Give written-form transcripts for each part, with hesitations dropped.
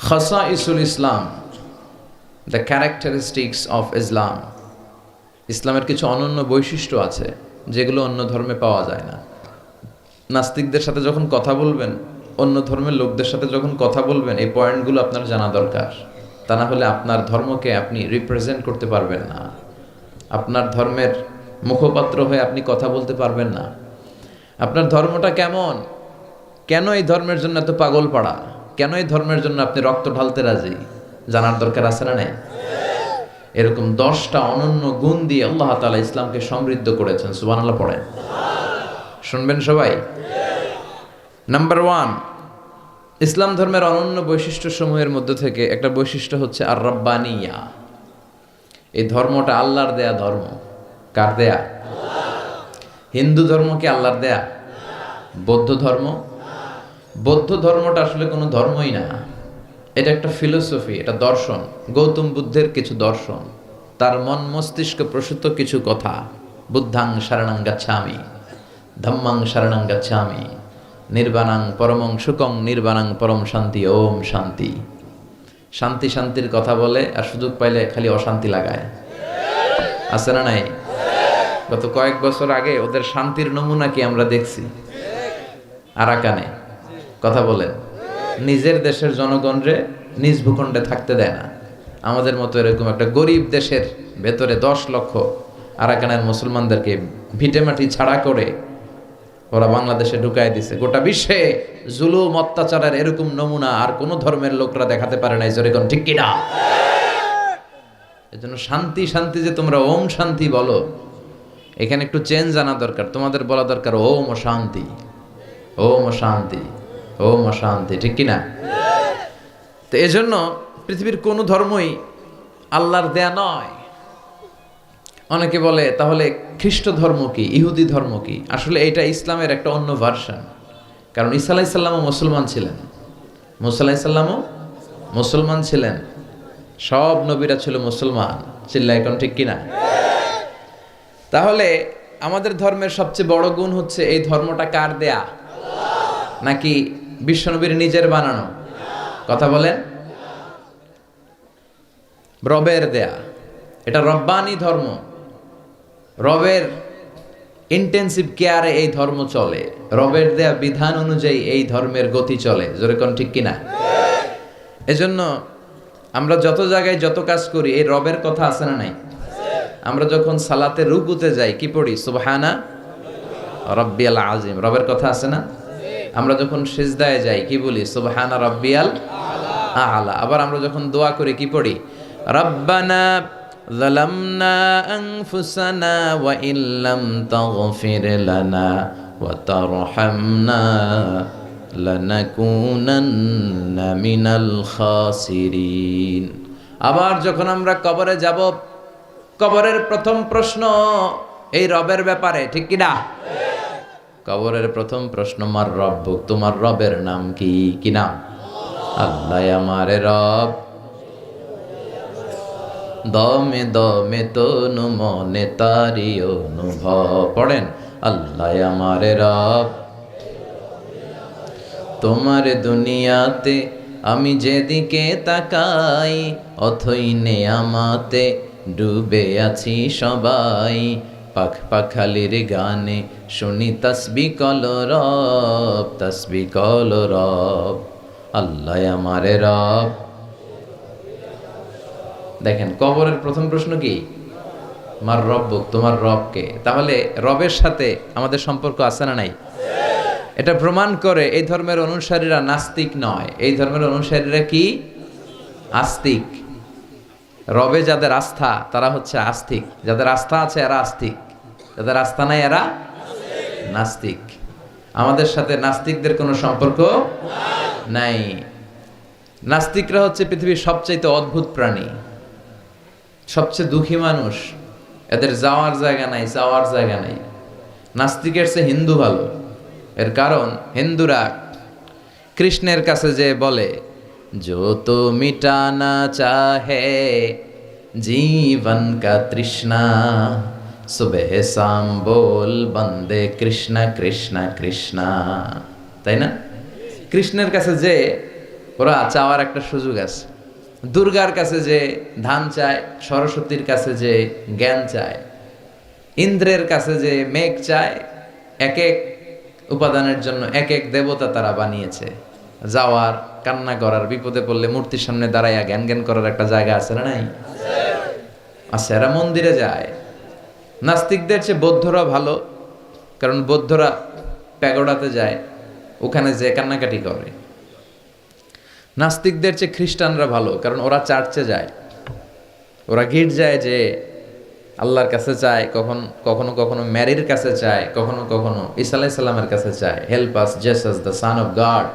খাসাইসুল Islam, the characteristics of Islam. ইসলামের কিছু অনন্য বৈশিষ্ট্য আছে যেগুলো অন্য ধর্মে পাওয়া যায় না। নাস্তিকদের সাথে যখন কথা বলবেন, অন্য ধর্মের লোকদের সাথে যখন কথা বলবেন, এই পয়েন্টগুলো আপনার জানা দরকার। তা না হলে আপনার ধর্মকে আপনি রিপ্রেজেন্ট করতে পারবেন না, আপনার ধর্মের মুখপাত্র হয়ে আপনি কথা বলতে পারবেন না। আপনার ধর্মটা কেমন, কেন এই ধর্মের জন্য এত পাগল পাড়া, কেন এই ধর্মের জন্য আপনি রক্ত ঢালতে রাজি, জানার দরকার আছে না নাই? এরকম 10টা অনন্য গুণ দিয়ে আল্লাহ তাআলা ইসলামকে সমৃদ্ধ করেছেন। সুবহানাল্লাহ পড়েন, শুনবেন সবাই। নাম্বার 1, ইসলাম ধর্মের অনন্য বৈশিষ্ট্য সমূহের মধ্যে থেকে একটা বৈশিষ্ট্য হচ্ছে আর রব্বানিয়া। এই ধর্মটা আল্লাহর দেয়া ধর্ম। কার দেয়া? হিন্দু ধর্ম কি আল্লাহর দেয়া? বৌদ্ধ ধর্ম? বৌদ্ধ ধর্মটা আসলে কোনো ধর্মই না, এটা একটা ফিলোসফি, এটা দর্শন। গৌতম বুদ্ধের কিছু দর্শন, তার মন মস্তিষ্ক প্রসূত কিছু কথা। বুদ্ধাং শরণং গচ্ছামি, ধম্মাং শরণং গচ্ছামি, নির্বাণাং পরমং সুখং নির্বাণাং পরম শান্তি। ওম শান্তি। শান্তি শান্তির কথা বলে আর সুযোগ পাইলে খালি অশান্তি লাগায়, আছে না নাই? গত কয়েক বছর আগে ওদের শান্তির নমুনা কি আমরা দেখছি? আরাকানে কথা বলেন, নিজের দেশের জনগণরে নিজ ভূখণ্ডে থাকতে দেয় না। আমাদের মতো এরকম একটা গরিব দেশের ভেতরে 10 লক্ষ আরাকানের মুসলমানদেরকে ভিটেমাটি ছাড়া করে ওরা বাংলাদেশে ঢুকায় দিছে। গোটা বিশ্বে জুলুম অত্যাচারের এরকম নমুনা আর কোন ধর্মের লোকরা দেখাতে পারে নাই। যেরকম ঠিক কিনা? এজন্য শান্তি শান্তি যে তোমরা ওম শান্তি বলো, এখানে একটু চেঞ্জ আনা দরকার। তোমাদের বলা দরকার ওম শান্তি, ওম শান্তি, ওম শান্তি, ঠিক কিনা? তো এজন্য পৃথিবীর কোনো ধর্মই আল্লাহর দেয়া নয়। অনেকে বলে তাহলে খ্রিস্ট ধর্ম কি, ইহুদি ধর্ম কি? আসলে এটা ইসলামের একটা অন্য ভার্সন। কারণ ঈসা আলাইহিস সালামও মুসলমান ছিলেন, মুসা আলাইহিস সালামও মুসলমান ছিলেন, সব নবীরা ছিল মুসলমান। চিল্লায় এখন ঠিক কিনা? তাহলে আমাদের ধর্মের সবচেয়ে বড় গুণ হচ্ছে এই ধর্মটা কার দেয়া? নাকি বিশ্বনবীর নিজের বানানো? কথা বলেন। রবের দেয়া, এটা রব্বানি ধর্ম। রবের ইন্টেন্সিভ কেয়ারে এই ধর্ম চলে, রবের দেয়া বিধান অনুযায়ী এই ধর্মের গতি চলে। যেরকম ঠিক কিনা? এজন্য আমরা যত জায়গায় যত কাজ করি এই রবের কথা আছে না নাই? আমরা যখন সালাতে রুকুতে যাই কি পড়ি? সুবহানা রাব্বিয়াল আযীম, রবের কথা আছে না? আমরা যখন সিজদায় যাই কি বলি? সুবহানা রাব্বিয়াল আ'লা। আবার আমরা যখন দোয়া করি কি পড়ি? রব্বানা যালামনা আনফুসানা ওয়া ইল্লাম তাগফির লানা ওয়া তারহামনা লানাকুনান্না মিনাল খাসিরিন। আবার যখন আমরা কবরে যাব, কবরের প্রথম প্রশ্ন এই রবের ব্যাপারে, ঠিক কি না? কবরের প্রথম প্রশ্ন মার রব্বুক, তোমার রবের নাম কি? কি নাম? আল্লাহ আমারে রব। দমে দমে তনু মনে তারি অনুভব। পড়েন, আল্লাহ আমারে রব। তোমার দুনিয়াতে আমি যেদিকে তাকাই, অথই নেয়ামাতে ডুবে আছি সবাই। পাখ পাখালির গানে শুনি তসবি কলরব, তসবি কলরব। আল্লাহ আমারে রব। দেখেন, কবরের প্রথম প্রশ্ন কি? মার রব্বুক, তোমার রবকে। তাহলে রবের সাথে আমাদের সম্পর্ক আছে না নাই? এটা প্রমাণ করে এই ধর্মের অনুসারীরা নাস্তিক নয়। এই ধর্মের অনুসারীরা কি? আস্তিক। রবে যাদের আস্থা তারা হচ্ছে আস্তিক, যাদের আস্থা আছে এরা আস্তিক, যাদের আস্থা নাই এরা নাস্তিক। আমাদের সাথে নাস্তিকদের কোনো সম্পর্ক নাই। নাস্তিকরা হচ্ছে পৃথিবীর সবচাইতে অদ্ভুত প্রাণী, সবচেয়ে দুঃখী মানুষ। এদের যাওয়ার জায়গা নাই, যাওয়ার জায়গা নাই। নাস্তিকের চেয়ে হিন্দু ভালো। এর কারণ হিন্দুরা কৃষ্ণের কাছে যে বলে, जो तो मिटाना चाहे जीवन का तृष्णा, सुबह शाम बोल बंदे कृष्णा कृष्णा कृष्णा। তাই না? কৃষ্ণের কাছে যে ওরা চাওয়ার একটা সুযোগ আছে। দুর্গার কাছে যে ধান চায়, সরস্বতীর কাছে যে জ্ঞান চায়, ইন্দ্রের কাছে যে মেঘ চায়, এক এক উপাদানের জন্য এক এক দেবতা তারা বানিয়েছে। যাওয়ার, কান্না করার, বিপদে পড়লে মূর্তির সামনে দাঁড়াইয়া জ্ঞান জ্ঞান করার একটা জায়গা আছে না নাই? আছে। এরা মন্দিরে যায়। নাস্তিকদের চেয়ে বৌদ্ধরা ভালো, কারণ বৌদ্ধরা প্যাগোডাতে যায়, ওখানে যে কান্নাকাটি করে। নাস্তিকদের চেয়ে খ্রিস্টানরা ভালো, কারণ ওরা চার্চে যায়, ওরা গির্জায় যে আল্লাহর কাছে চায়, কখনো কখনো ম্যারির কাছে চায়, কখনো কখনো ঈসা আলাইহিস সালামের কাছে চায়, help us Jesus the son of God,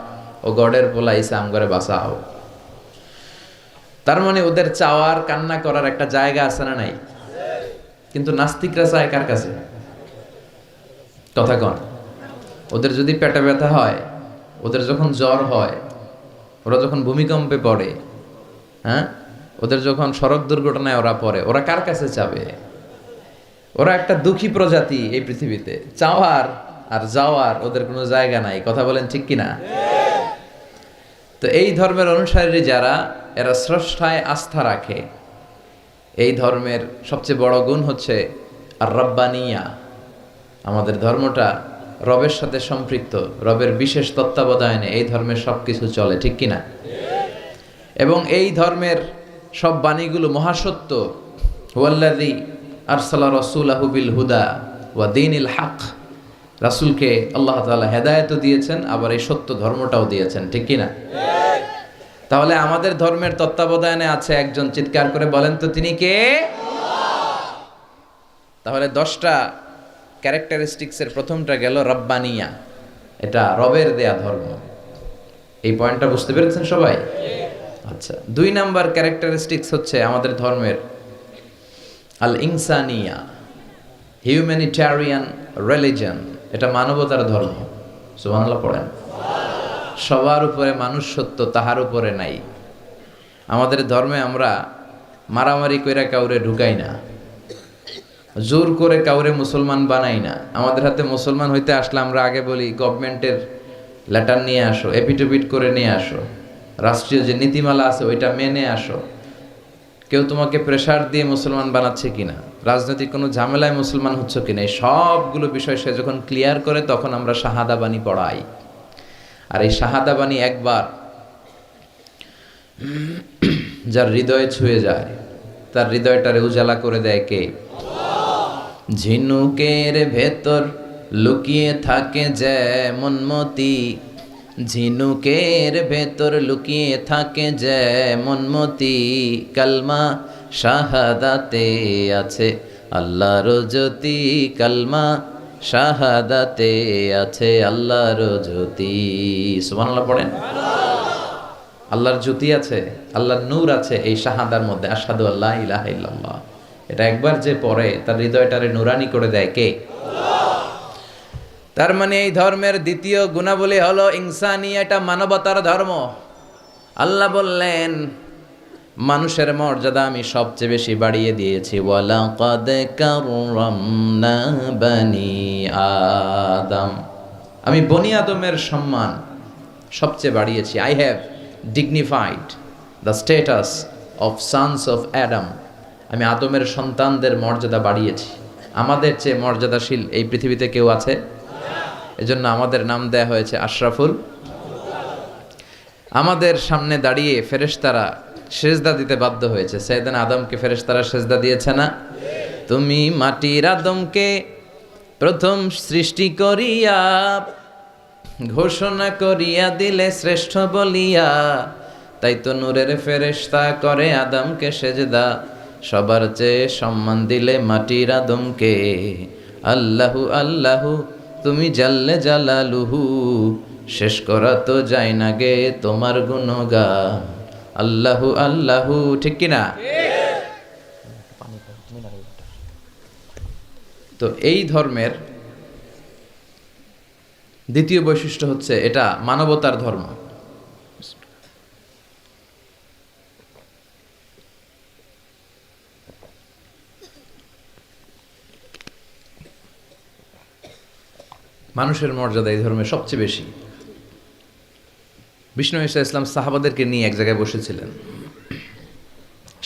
ও গডের পোলা ঈসা আমগরে বাঁচাও। তার মানে ওদের চাওয়ার, কান্না করার একটা জায়গা আছে না নাই? কিন্তু নাস্তিকরা চায় কার কাছে? কথা কন। ওদের যদি পেটে ব্যথা হয়, ওদের যখন জ্বর হয়, ওরা যখন ভূমিকম্পে পড়ে, হ্যাঁ, ওদের যখন সড়ক দুর্ঘটনায় ওরা পড়ে, ওরা কার কাছে যাবে? ওরা একটা দুঃখী প্রজাতি এই পৃথিবীতে। চাওয়ার আর যাওয়ার ওদের কোনো জায়গা নাই। কথা বলেন ঠিক কিনা? তো এই ধর্মের অনুসারী যারা, এরা স্রষ্টায় আস্থা রাখে। এই ধর্মের সবচেয়ে বড় গুণ হচ্ছে আর রব্বানিয়া। আমাদের ধর্মটা রবের সাথে সম্পৃক্ত, রবের বিশেষ তত্ত্বাবধানে এই ধর্মের সব কিছু চলে, ঠিক কিনা? এবং এই ধর্মের সব বাণীগুলো মহাসত্য। হুয়াল্লাযী আরসালা রাসূলাহু বিল হুদা ওয়া দীনিল হক। রাসূলকে আল্লাহ তাআলা হেদায়েতও দিয়েছেন, আবার এই সত্য ধর্মটাও দিয়েছেন, ঠিক কিনা? তাহলে আমাদের ধর্মের তত্ত্বাবধানে আছে একজন, চিৎকার করে বলেন তো তিনি কে? তাহলে 10টা ক্যারেক্টারিস্টিক্সের প্রথমটা গেল রব্বানিয়া, এটা রবের দেয়া ধর্ম। এই পয়েন্টটা বুঝতে পেরেছেন সবাই? আচ্ছা, 2 নাম্বার ক্যারেক্টারিস্টিক্স হচ্ছে আমাদের ধর্মের আল ইনসানিয়া, হিউম্যানিটেরিয়ান রিলিজন। এটা মানবতার ধর্ম। সুবহানাল্লাহ পড়েন। সবার উপরে মানুষ সত্য, তাহার উপরে নাই। আমাদের ধর্মে আমরা মারামারি কইরা কাউরে ঢুকাই না, জোর করে কাউরে মুসলমান বানাই না। আমাদের হাতে মুসলমান হইতে আসলে আমরা আগে বলি গভর্নমেন্টের লেটার নিয়ে আসো, এপিটোপিট করে নিয়ে আসো, রাষ্ট্রীয় যে নীতিমালা আছে ওইটা মেনে আসো। কেউ তোমাকে প্রেসার দিয়ে মুসলমান বানাচ্ছে কিনা, রাজনৈতিক কোনো ঝামেলায় মুসলমান হচ্ছে কিনা, এই সবগুলো বিষয় সে যখন ক্লিয়ার করে তখন আমরা শাহাদা বাণী পড়াই। আর এই শাহাদা বাণী একবার যার হৃদয়ে ছুঁয়ে যায়, তার হৃদয়টারে উজালা করে দেয় কে? ঝিনুকের ভেতর লুকিয়ে থাকে যেমন মতি, ঝিনুকের ভেতর লুকিয়ে থাকে যেমন মতি, কালমা শাহাদাতে আছে আল্লাহর জ্যোতি, কালমা শাহাদাতে আছে আল্লাহর জ্যোতি। সুবহানাল্লাহ পড়েন। আল্লাহর জ্যোতি আছে, আল্লাহর নূর আছে এই শাহাদার মধ্যে, আশহাদু আল্লা ইলাহা ইল্লাল্লাহ। এটা একবার যে পড়ে তার হৃদয়টারে নুরানি করে দেয় কে? তার মানে এই ধর্মের দ্বিতীয় গুণাবলী হলো ইনসানিয়া, এটা মানবতার ধর্ম। আল্লাহ বললেন মানুষের মর্যাদা আমি সবচেয়ে বেশি বাড়িয়ে দিয়েছি। ওয়ালাকাদ কাররামনা বানি আদম, আমি বনি আদমের সম্মান সবচেয়ে বাড়িয়েছি। I have dignified the status of sons of Adam. আমি আদমের সন্তানদের মর্যাদা বাড়িয়েছি। আমাদের চেয়ে মর্যাদাশীল এই পৃথিবীতে কেউ আছে? এজন্য আমাদের নাম দেয়া হয়েছে আশরাফুল। আমাদের সামনে দাঁড়িয়ে ফেরেশতারা সেজদা দিতে বাধ্য হয়েছে। সাইয়েদনা আদমকে ফেরেশতারা সেজদা দিয়েছে না? তুমি মাটির আদমকে প্রথম সৃষ্টি করিয়া ঘোষণা করিয়া দিলে শ্রেষ্ঠ বলিয়া, তাই তো নূরের ফেরেশতা করে আদমকে সেজদা, সবার চেয়ে সম্মান দিলে মাটির আদমকে। আল্লাহু আল্লাহু তুমি জাল্লে জালালুহু, শেষ করা তো যায় না গে তোমার গুণগান। আল্লাহু আল্লাহু, ঠিক কিনা? তো এই ধর্মের দ্বিতীয় বৈশিষ্ট্য হচ্ছে এটা মানবতার ধর্ম। মানুষের মর্যাদা এই ধর্মে সবচেয়ে বেশি। বিষ্ণু ঈসা ইসলাম সাহাবাদেরকে নিয়ে এক জায়গায় বসেছিলেন।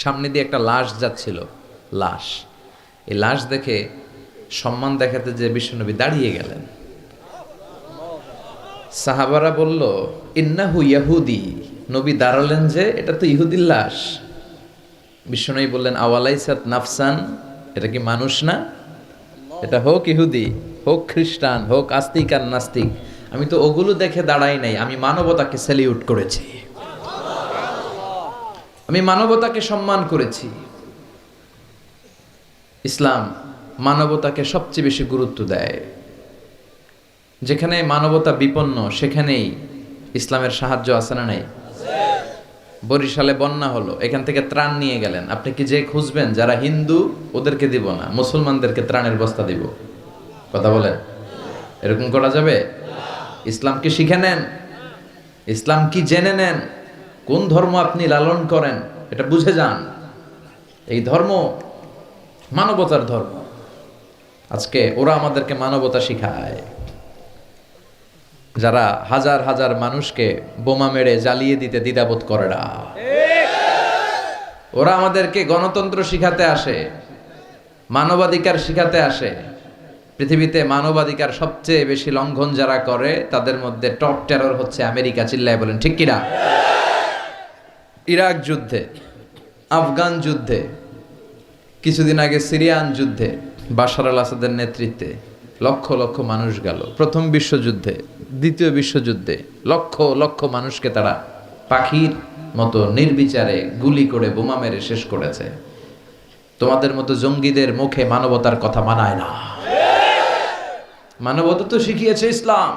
সামনে দিয়ে একটা লাশ যাচ্ছিল, লাশ। এই লাশ দেখে সম্মান দেখাতে যে বিশ্বনবী দাঁড়িয়ে গেলেন। সাহাবারা বলল, ইন্নাহু ইয়াহুদি। নবী দাঁড়ালেন যে, এটা তো ইহুদির লাশ। বিশ্বনবী বললেন, আওয়ালাইসাত নাফসান, এটা কি মানুষ না? এটা হোক ইহুদি, হোক খ্রিস্টান, হোক আস্তিক আর নাস্তিক, আমি তো ওগুলো দেখে দাঁড়াই নাই, আমি মানবতাকে স্যালিউট করেছি, আমি মানবতাকে সম্মান করেছি। ইসলাম মানবতাকে সবচেয়ে বেশি গুরুত্ব দেয়। যেখানে মানবতা বিপন্ন সেখানেই ইসলামের সাহায্য আছে না নাই? বরিশালে বন্যা হলো, এখান থেকে ত্রাণ নিয়ে গেলেন, আপনি কি যে খুঁজবেন যারা হিন্দু ওদেরকে দিব না, মুসলমানদেরকে ত্রাণের বস্তা দিব? কথা বলেন, এরকম করা যাবে? ইসলাম কি শিখে নেন, ইসলাম কি জেনে নেন, কোন ধর্ম আপনি লালন করেন এটা বুঝে যান। এই ধর্ম মানবতার ধর্ম। আজকে ওরা আমাদেরকে মানবতা শিখায়, যারা হাজার হাজার মানুষকে বোমা মেরে জ্বালিয়ে দিতে দ্বিধাবোধ করে না। ওরা আমাদেরকে গণতন্ত্র শিখাতে আসে, মানবাধিকার শিখাতে আসে। পৃথিবীতে মানবাধিকার সবচেয়ে বেশি লঙ্ঘন যারা করে তাদের মধ্যে টপ টেরর হচ্ছে আমেরিকা। চিল্লায় বলেন ঠিক কিনা? ইরাক যুদ্ধে, আফগান যুদ্ধে, কিছুদিন আগে সিরিয়ান যুদ্ধে বাশার আল আসাদের নেতৃত্বে লক্ষ লক্ষ মানুষ গেল। প্রথম বিশ্বযুদ্ধে, দ্বিতীয় বিশ্বযুদ্ধে লক্ষ লক্ষ মানুষকে তারা পাখির মতো নির্বিচারে গুলি করে বোমা মেরে শেষ করেছে। তোমাদের মতো জঙ্গিদের মুখে মানবতার কথা মানায় না। মানবতা তো শিখিয়েছে ইসলাম,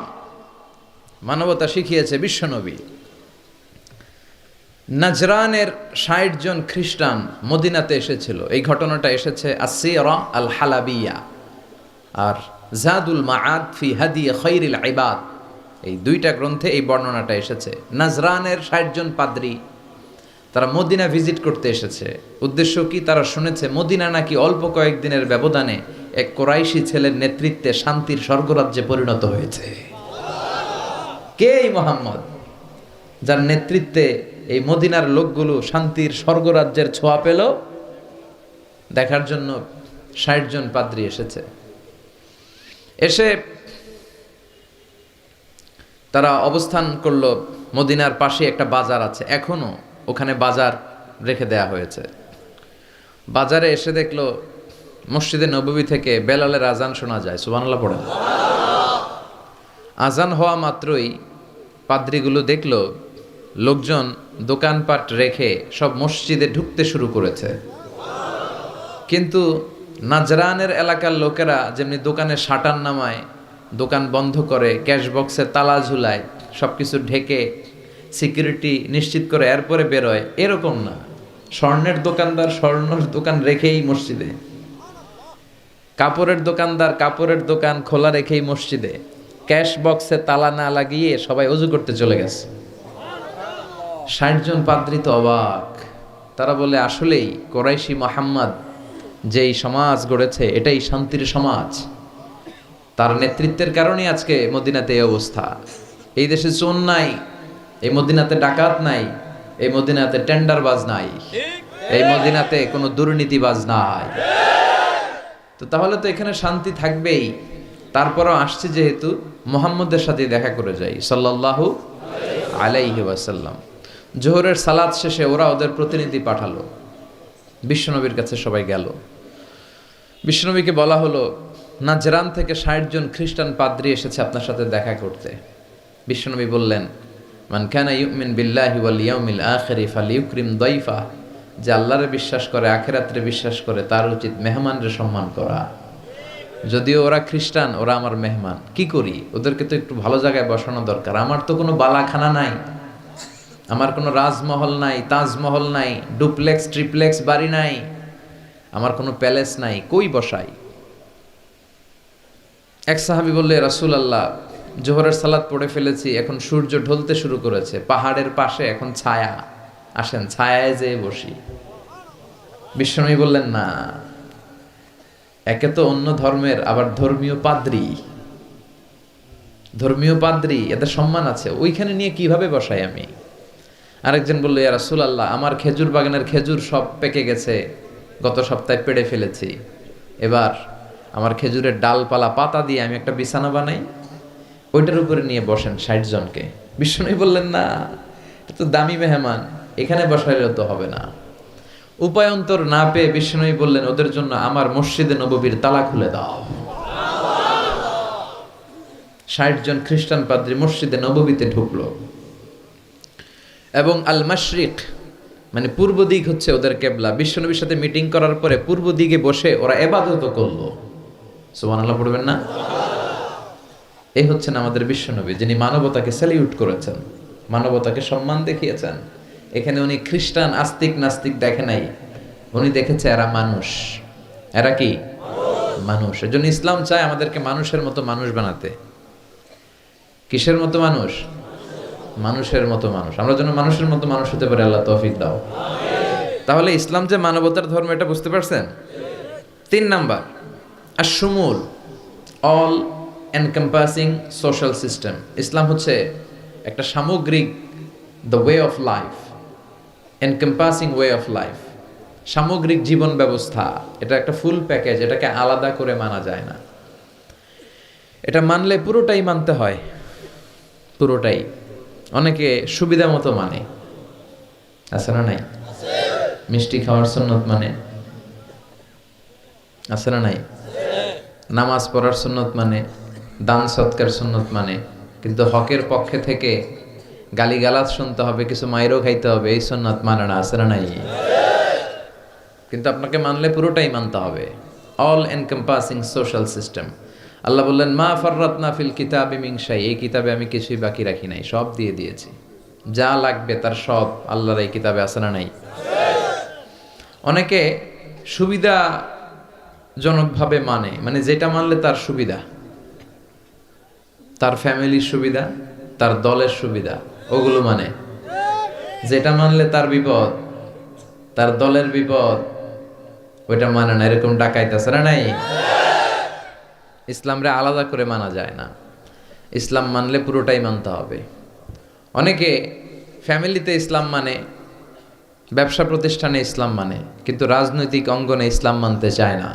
মানবতা শিখিয়েছে বিশ্বনবী। নাজরানের ৬০ জন খ্রিস্টান মদিনাতে এসেছিল। এই ঘটনাটা এসেছে আসসিরা আল হালাবিয়া আর জাদুল মাআদ ফি হাদি খায়রিল ইবাদ, এই দুইটা গ্রন্থে এই বর্ণনাটা এসেছে। নাজরানের ৬০ জন পাদ্রী তারা মদিনা ভিজিট করতে এসেছে। উদ্দেশ্য কি? তারা শুনেছে মদিনা নাকি অল্প কয়েকদিনের ব্যবধানে এক কোরাইশি ছেলের নেতৃত্বে শান্তির স্বর্গরাজ্যে পরিণত হয়েছে। কে এই মুহাম্মদ, যার নেতৃত্বে এই মদিনার লোকগুলো শান্তির স্বর্গরাজ্যের ছোঁয়া পেল? দেখার জন্য ৬০ জন পাদ্রী এসেছে। এসে তারা অবস্থান করলো মদিনার পাশে একটা বাজার আছে, এখনো ওখানে বাজার রেখে দেয়া হয়েছে। বাজারে এসে দেখলো মসজিদে নববী থেকে বেলালের আজান শোনা যায়। সুবহানাল্লাহ পড়েন। আজান হওয়া মাত্রই পাদ্রীগুলো দেখলো লোকজন দোকানপাট রেখে সব মসজিদে ঢুকতে শুরু করেছে। কিন্তু নাজরানের এলাকার লোকেরা যেমনি দোকানে শাটার নামায়, দোকান বন্ধ করে, ক্যাশ বক্সে তালা ঝুলায়, সব কিছু ঢেকে সিকিউরিটি নিশ্চিত করে এরপরে বেরোয়, এরকম না। স্বর্ণের দোকানদার স্বর্ণের দোকান রেখেই মসজিদে, কাপড়ের দোকানদার কাপড়ের দোকান খোলা রেখেই মসজিদে, ক্যাশ বক্সে তালা না লাগিয়ে সবাই অজু করতে চলে গেছে। ৬০ জন পাদ্রী তো অবাক। তারা বলে, আসলেই কোরাইশি মুহাম্মদ যেই সমাজ গড়েছে এটাই শান্তির সমাজ। তার নেতৃত্বের কারণেই আজকে মদিনাতে এই অবস্থা। এই দেশে চোর নাই, এই মদিনাতে ডাকাত নাই, এই মদিনাতে টেন্ডারবাজ নাই, এই মদিনাতে কোনো দুর্নীতিবাজ নাই। তো তাহলে তো এখানে শান্তি থাকবেই। তারপরও আসছে যেহেতু মুহাম্মদের সাথে দেখা করে যাই সাল্লাল্লাহু আলাইহি ওয়াসাল্লাম। জোহরের সালাত শেষে ওরা ওদের প্রতিনিধি পাঠালো, বিশ্বনবীর কাছে সবাই গেল। বিশ্বনবীকে বলা হলো, নাজরান থেকে ৬০ জন খ্রিস্টান পাদ্রী এসেছে আপনার সাথে দেখা করতে। বিশ্বনবী বললেন, মান কানা ইউমিন বিল্লাহি ওয়াল ইয়াউমিল আখিরি ফালিউকরিম দাইফা, যে আল্লাহরে বিশ্বাস করে, আখিরাতে বিশ্বাস করে, তার উচিত মেহমানরে সম্মান করা। যদিও ওরা খ্রিস্টান, ওরা আমার মেহমান, কি করি, ওদেরকে তো একটু ভালো জায়গায় বসানো দরকার। আমার তো কোনো বালাখানা নাই, আমার কোনো রাজমহল নাই, তাজমহল নাই, ডুপ্লেক্স ট্রিপ্লেক্স বাড়ি নাই, আমার কোনো প্যালেস নাই, কই বসাই? এক সাহাবী বললে, রাসূলুল্লাহ, জোহরের সালাত পড়ে ফেলেছি, এখন সূর্য ঢলতে শুরু করেছে, পাহাড়ের পাশে এখন ছায়া, আসেন ছায়ায় যেয়ে বসি। বিশ্বনবী বললেন, না, একে তো অন্য ধর্মের, আবার ধর্মীয় পাদ্রী, ধর্মীয় পাদ্রী, এদের সম্মান আছে, ওইখানে নিয়ে কিভাবে বসাই আমি? আরেকজন বললো, ইয়া রাসূলুল্লাহ, আমার খেজুর বাগানের খেজুর সব পেকে গেছে, গত সপ্তাহে পেড়ে ফেলেছি, এবার আমার খেজুরের ডালপালা পাতা দিয়ে আমি একটা বিছানা বানাই, ওইটার উপরে নিয়ে বসেন 60 জনকে। বিষ্ণু বললেন, না, এটা তো দামি মেহমান, এখানে বসাইলেও তো হবে না। উপায়ন্তর না পেয়ে বিষ্ণু বললেন, ওদের জন্য আমার মসজিদে নববীর তালা খুলে দাও। 60 জন খ্রিস্টান পাদ্রী মসজিদে নববীতে ঢুকলো, এবং আল মাশরিক মানে পূর্ব দিক হচ্ছে ওদের কেবলা। বিশ্বনবীর সাথে মিটিং করার পরে পূর্ব দিকে বসে ওরা ইবাদত করলো। সুবহানাল্লাহ পড়বেন না? এই হচ্ছেন আমাদের বিশ্বনবী, যিনি মানবতাকে স্যালিউট করেছেন, মানবতাকে সম্মান দেখিয়েছেন। এখানে উনি খ্রিস্টান আস্তিক নাস্তিক দেখে নাই, উনি দেখেছে এরা মানুষ। এরা কি মানুষ। এজন্য ইসলাম চায় আমাদেরকে মানুষের মতো মানুষ বানাতে। কিসের মতো মানুষ? মানুষের মতো মানুষ। আমরা যেন মানুষের মতো মানুষ হতে পারি, আল্লাহ তৌফিক দাও। তাহলে ইসলাম যে মানবতার ধর্ম, এটা বুঝতে পারছেন? 3 নাম্বার, আশ-শুমুল, all encompassing social system. Islam হচ্ছে একটা সামগ্রিক, the way of life, encompassing way of life, সামগ্রিক জীবন ব্যবস্থা। এটা একটা ফুল প্যাকেজ, এটাকে আলাদা করে মানা যায় না। এটা মানলে পুরোটাই মানতে হয়, পুরোটাই। অনেকে সুবিধা মতো মানে, আছে না নাই? মিষ্টি খাওয়ার সুন্নত মানে, আছে না নাই? নামাজ পড়ার সুন্নত মানে, দান সৎকার সুন্নত মানে, কিন্তু হকের পক্ষে থেকে গালিগালাজ শুনতে হবে, কিছু মাইরও খাইতে হবে, এই সুন্নত মানে না, আছে না নাই? কিন্তু আপনাকে মানলে পুরোটাই মানতে হবে, অল এনকম্পাসিং সোশ্যাল সিস্টেম। আল্লাহ বললেন, মা ফাররাতনা ফিল কিতাবি মিন শাই, এই কিতাবে আমি কিছুই বাকি রাখি নাই, সব দিয়ে দিয়েছি। যা লাগবে তার সব আল্লাহর এই কিতাবে আছে না নাই? অনেকে সুবিধাজনকভাবে মানে যেটা মানলে তার সুবিধা, তার ফ্যামিলির সুবিধা, তার দলের সুবিধা, ওগুলো মানে। যেটা মানলে তার বিপদ, তার দলের বিপদ, ওইটা মানে না। এরকম ডাকাইতে আছে না নাই? ইসলামরে আলাদা করে মানা যায় না, ইসলাম মানলে পুরোটাই মানতে হবে। অনেকে ফ্যামিলিতে ইসলাম মানে, ব্যবসা প্রতিষ্ঠানে ইসলাম মানে, কিন্তু রাজনৈতিক অঙ্গনে ইসলাম মানতে চায় না,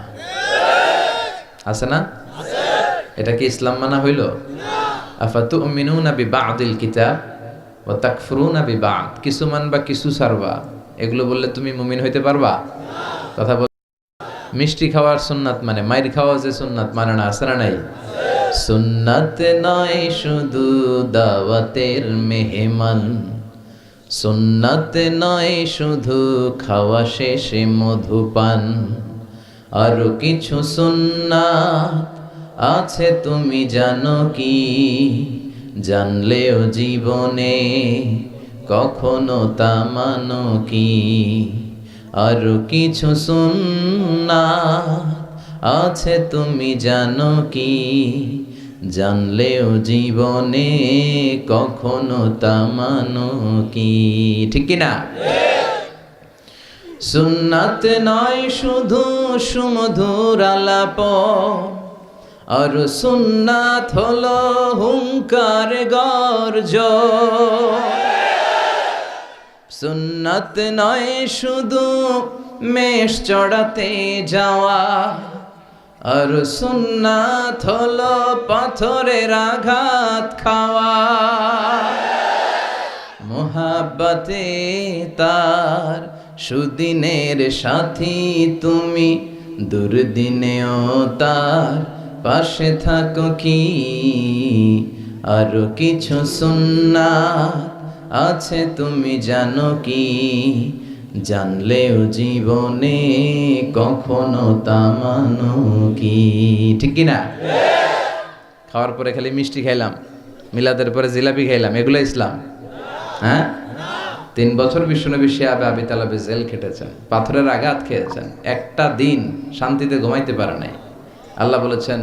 আছে না? এটা কি ইসলাম মানা হইল? আফাতুমিনুনা বিবাদিল কিতাব ওয়া তাকফুরুনা বিবাদ, কিছু মানবা কিছু ছাড়বা, এগুলো বললে তুমি মুমিন হইতে পারবা? কথা বল। মিষ্টি খাওয়ার সুন্নাত মানে, মাইর খাওয়া যে সুন্নাত মানে না, আছে না নাই? সুন্নাত নয় শুধু দাওয়াতের মেহমান, সুন্নাত নয় শুধু খাওয়া শেষে মধুপান, আরো কিছু সুন্নাত আছে তুমি জানো কি? জানলেও জীবনে কখনো তা মানো কি? আরো কিছু সুন্নাত আছে তুমি জানো কি? জানলেও জীবনে কখনো তা মানো কি? ঠিক কিনা? সুন্নাত নয় শুধু সুমধুর আলাপ, আর সুন্নাত হলো হুঙ্কার গর্জ। সুন্নাত নয় শুধু মেষ চড়াতে যাওয়া, আর সুন্নাত হলো পাথরের আঘাত খাওয়া। মোহাব্বতে তার সুদিনের সাথী তুমি, দুর্দিনেও তার পাশে থাকো কি? আরো কিছু সুন্নাত আছে তুমি জানো কি? জানলেও জীবনে কখনো তা মানো কি? ঠিক কিনা? খাওয়ার পরে খালি মিষ্টি খাইলাম, মিলাদের পরে জিলাপি খাইলাম, এগুলো ইসলাম? হ্যাঁ, 3 বছর বিশ্বনবী শিয়াবে আবি তালেবে জেল খেটেছেন, পাথরের আঘাত খেয়েছেন, একটা দিন শান্তিতে ঘুমাইতে পারে নাই। আল্লাহ বলেছেন,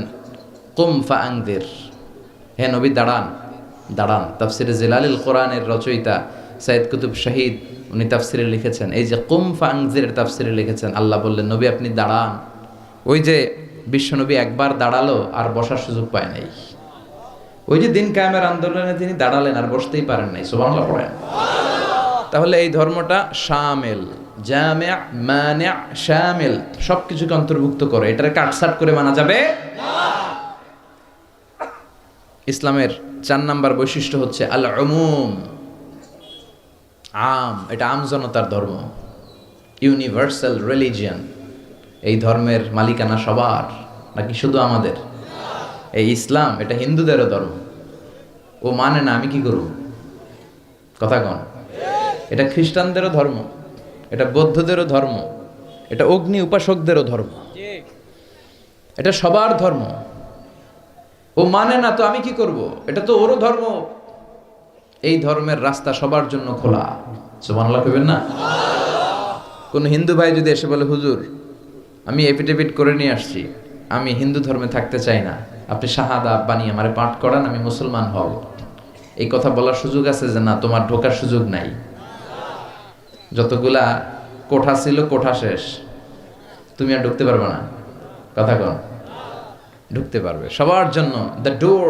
কুম ফাআনদির, হে নবী দাঁড়ান, দাঁড়ান। তাফসিরে জিলালিল কোরআনের রচয়িতা সাইয়্যিদ কুতুব শহীদ উনি তাফসিরে লিখেছেন, এই যে কুম ফাআনদির তাফসিরে লিখেছেন, আল্লাহ বললেন নবী আপনি দাঁড়ান। ওই যে বিশ্বনবী একবার দাঁড়ালো আর বসার সুযোগ পায় নাই, ওই যে দিন কায়েমের আন্দোলনে তিনি দাঁড়ালেন, আর বসতেই পারেন নাই, সুবহানাল্লাহ পড়েন। তাহলে এই ধর্মটা শামিল, জামি', মানি', শামিল, সবকিছুকে অন্তর্ভুক্ত করে, এটারে কাটছাট করে মানা যাবে না। ইসলামের 4 নাম্বার বৈশিষ্ট্য হচ্ছে আল উমুম, আম, এটা আম জনতার ধর্ম, ইউনিভার্সাল রিলিজিয়ন। এই ধর্মের মালিকানা সবার নাকি শুধু আমাদের? এই ইসলাম এটা হিন্দুদেরও ধর্ম। ও মানে না, আমি কি করব? কথা কন। এটা খ্রিস্টানদেরও ধর্ম, এটা বৌদ্ধদেরও ধর্ম, এটা অগ্নি উপাসকদেরও ধর্ম, এটা সবার ধর্ম। ও মানে না তো আমি কি করব? এটা তো ওরও ধর্ম। এই ধর্মের রাস্তা সবার জন্য খোলা, সুবহানাল্লাহ কইবেন না? কোন হিন্দু ভাই যদি এসে বলে, হুজুর আমি এফিডেভিট করে নিয়ে আসছি, আমি হিন্দু ধর্মে থাকতে চাই না, আপনি শাহাদা বানিয়ে আমারে পাঠ করান, আমি মুসলমান হব, এই কথা বলার সুযোগ আছে? যে না, তোমার ঢোকার সুযোগ নাই। যতগুলা কোঠা ছিল কোঠা শেষ, তুমি আর ঢুকতে পারবে না। কথা কন। ঢুকতে পারবে সবার জন্য। The door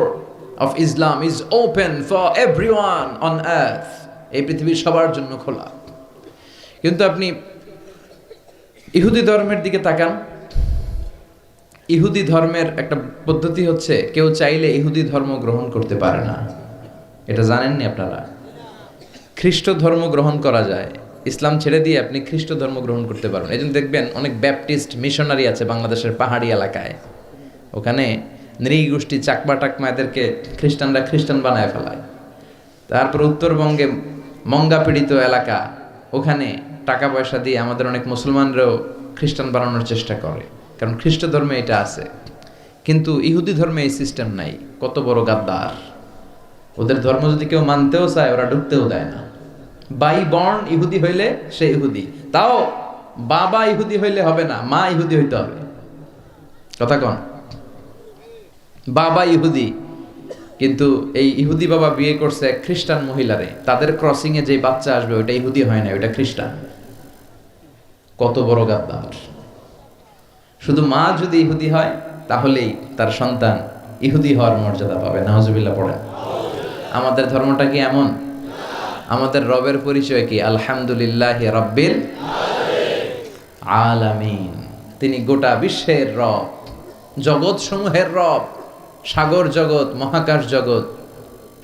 of Islam is open for everyone on earth. এই পৃথিবীর সবার জন্য খোলা। কিন্তু আপনি ইহুদি ধর্মের দিকে তাকান। ইহুদি ধর্মের একটা পদ্ধতি হচ্ছে, কেউ চাইলে ইহুদি ধর্ম গ্রহণ করতে পারে না। এটা জানেননি আপনারা? খ্রিস্ট ধর্ম গ্রহণ করা যায়, ইসলাম ছেড়ে দিয়ে আপনি খ্রিস্ট ধর্ম গ্রহণ করতে পারবেন। এই জন্য দেখবেন অনেক ব্যাপটিস্ট মিশনারি আছে বাংলাদেশের পাহাড়ি এলাকায়, ওখানে নৃগোষ্ঠী চাকমা টাকমা এদেরকে খ্রিস্টানরা খ্রিস্টান বানায় ফেলায়। তারপর উত্তরবঙ্গে মঙ্গা পীড়িত এলাকা, ওখানে টাকা পয়সা দিয়ে আমাদের অনেক মুসলমানরাও খ্রিস্টান বানানোর চেষ্টা করে, কারণ খ্রিস্ট ধর্মে এটা আছে। কিন্তু ইহুদি ধর্মে এই সিস্টেম নাই। কত বড় গাদ্দার! ওদের ধর্ম যদি কেউ মানতেও চায়, ওরা ঢুকতেও দেয় না। বাই বর্ন ইহুদি হইলে সে ইহুদি, তাও বাবা ইহুদি হইলে হবে না, মা ইহুদি হইতে হবে। কথা কন। বাবা ইহুদি, কিন্তু এই ইহুদি বাবা বিয়ে করছে এক খ্রিস্টান মহিলারে, তাদের ক্রসিং এ যে বাচ্চা আসবে ওইটা ইহুদি হয় না, ওইটা খ্রিস্টান। কত বড় গাদ্দার! শুধু মা যদি ইহুদি হয় তাহলেই তার সন্তান ইহুদি হওয়ার মর্যাদা পাবে। নাউজুবিল্লাহ পড়েন। আমাদের ধর্মটা কি এমন? আমাদের রবের পরিচয় কি? আলহামদুলিল্লাহি রাব্বিল আলামিন। তিনি গোটা বিশ্বের রব, জগৎ সমূহের রব। সাগর জগৎ, মহাকাশ জগৎ,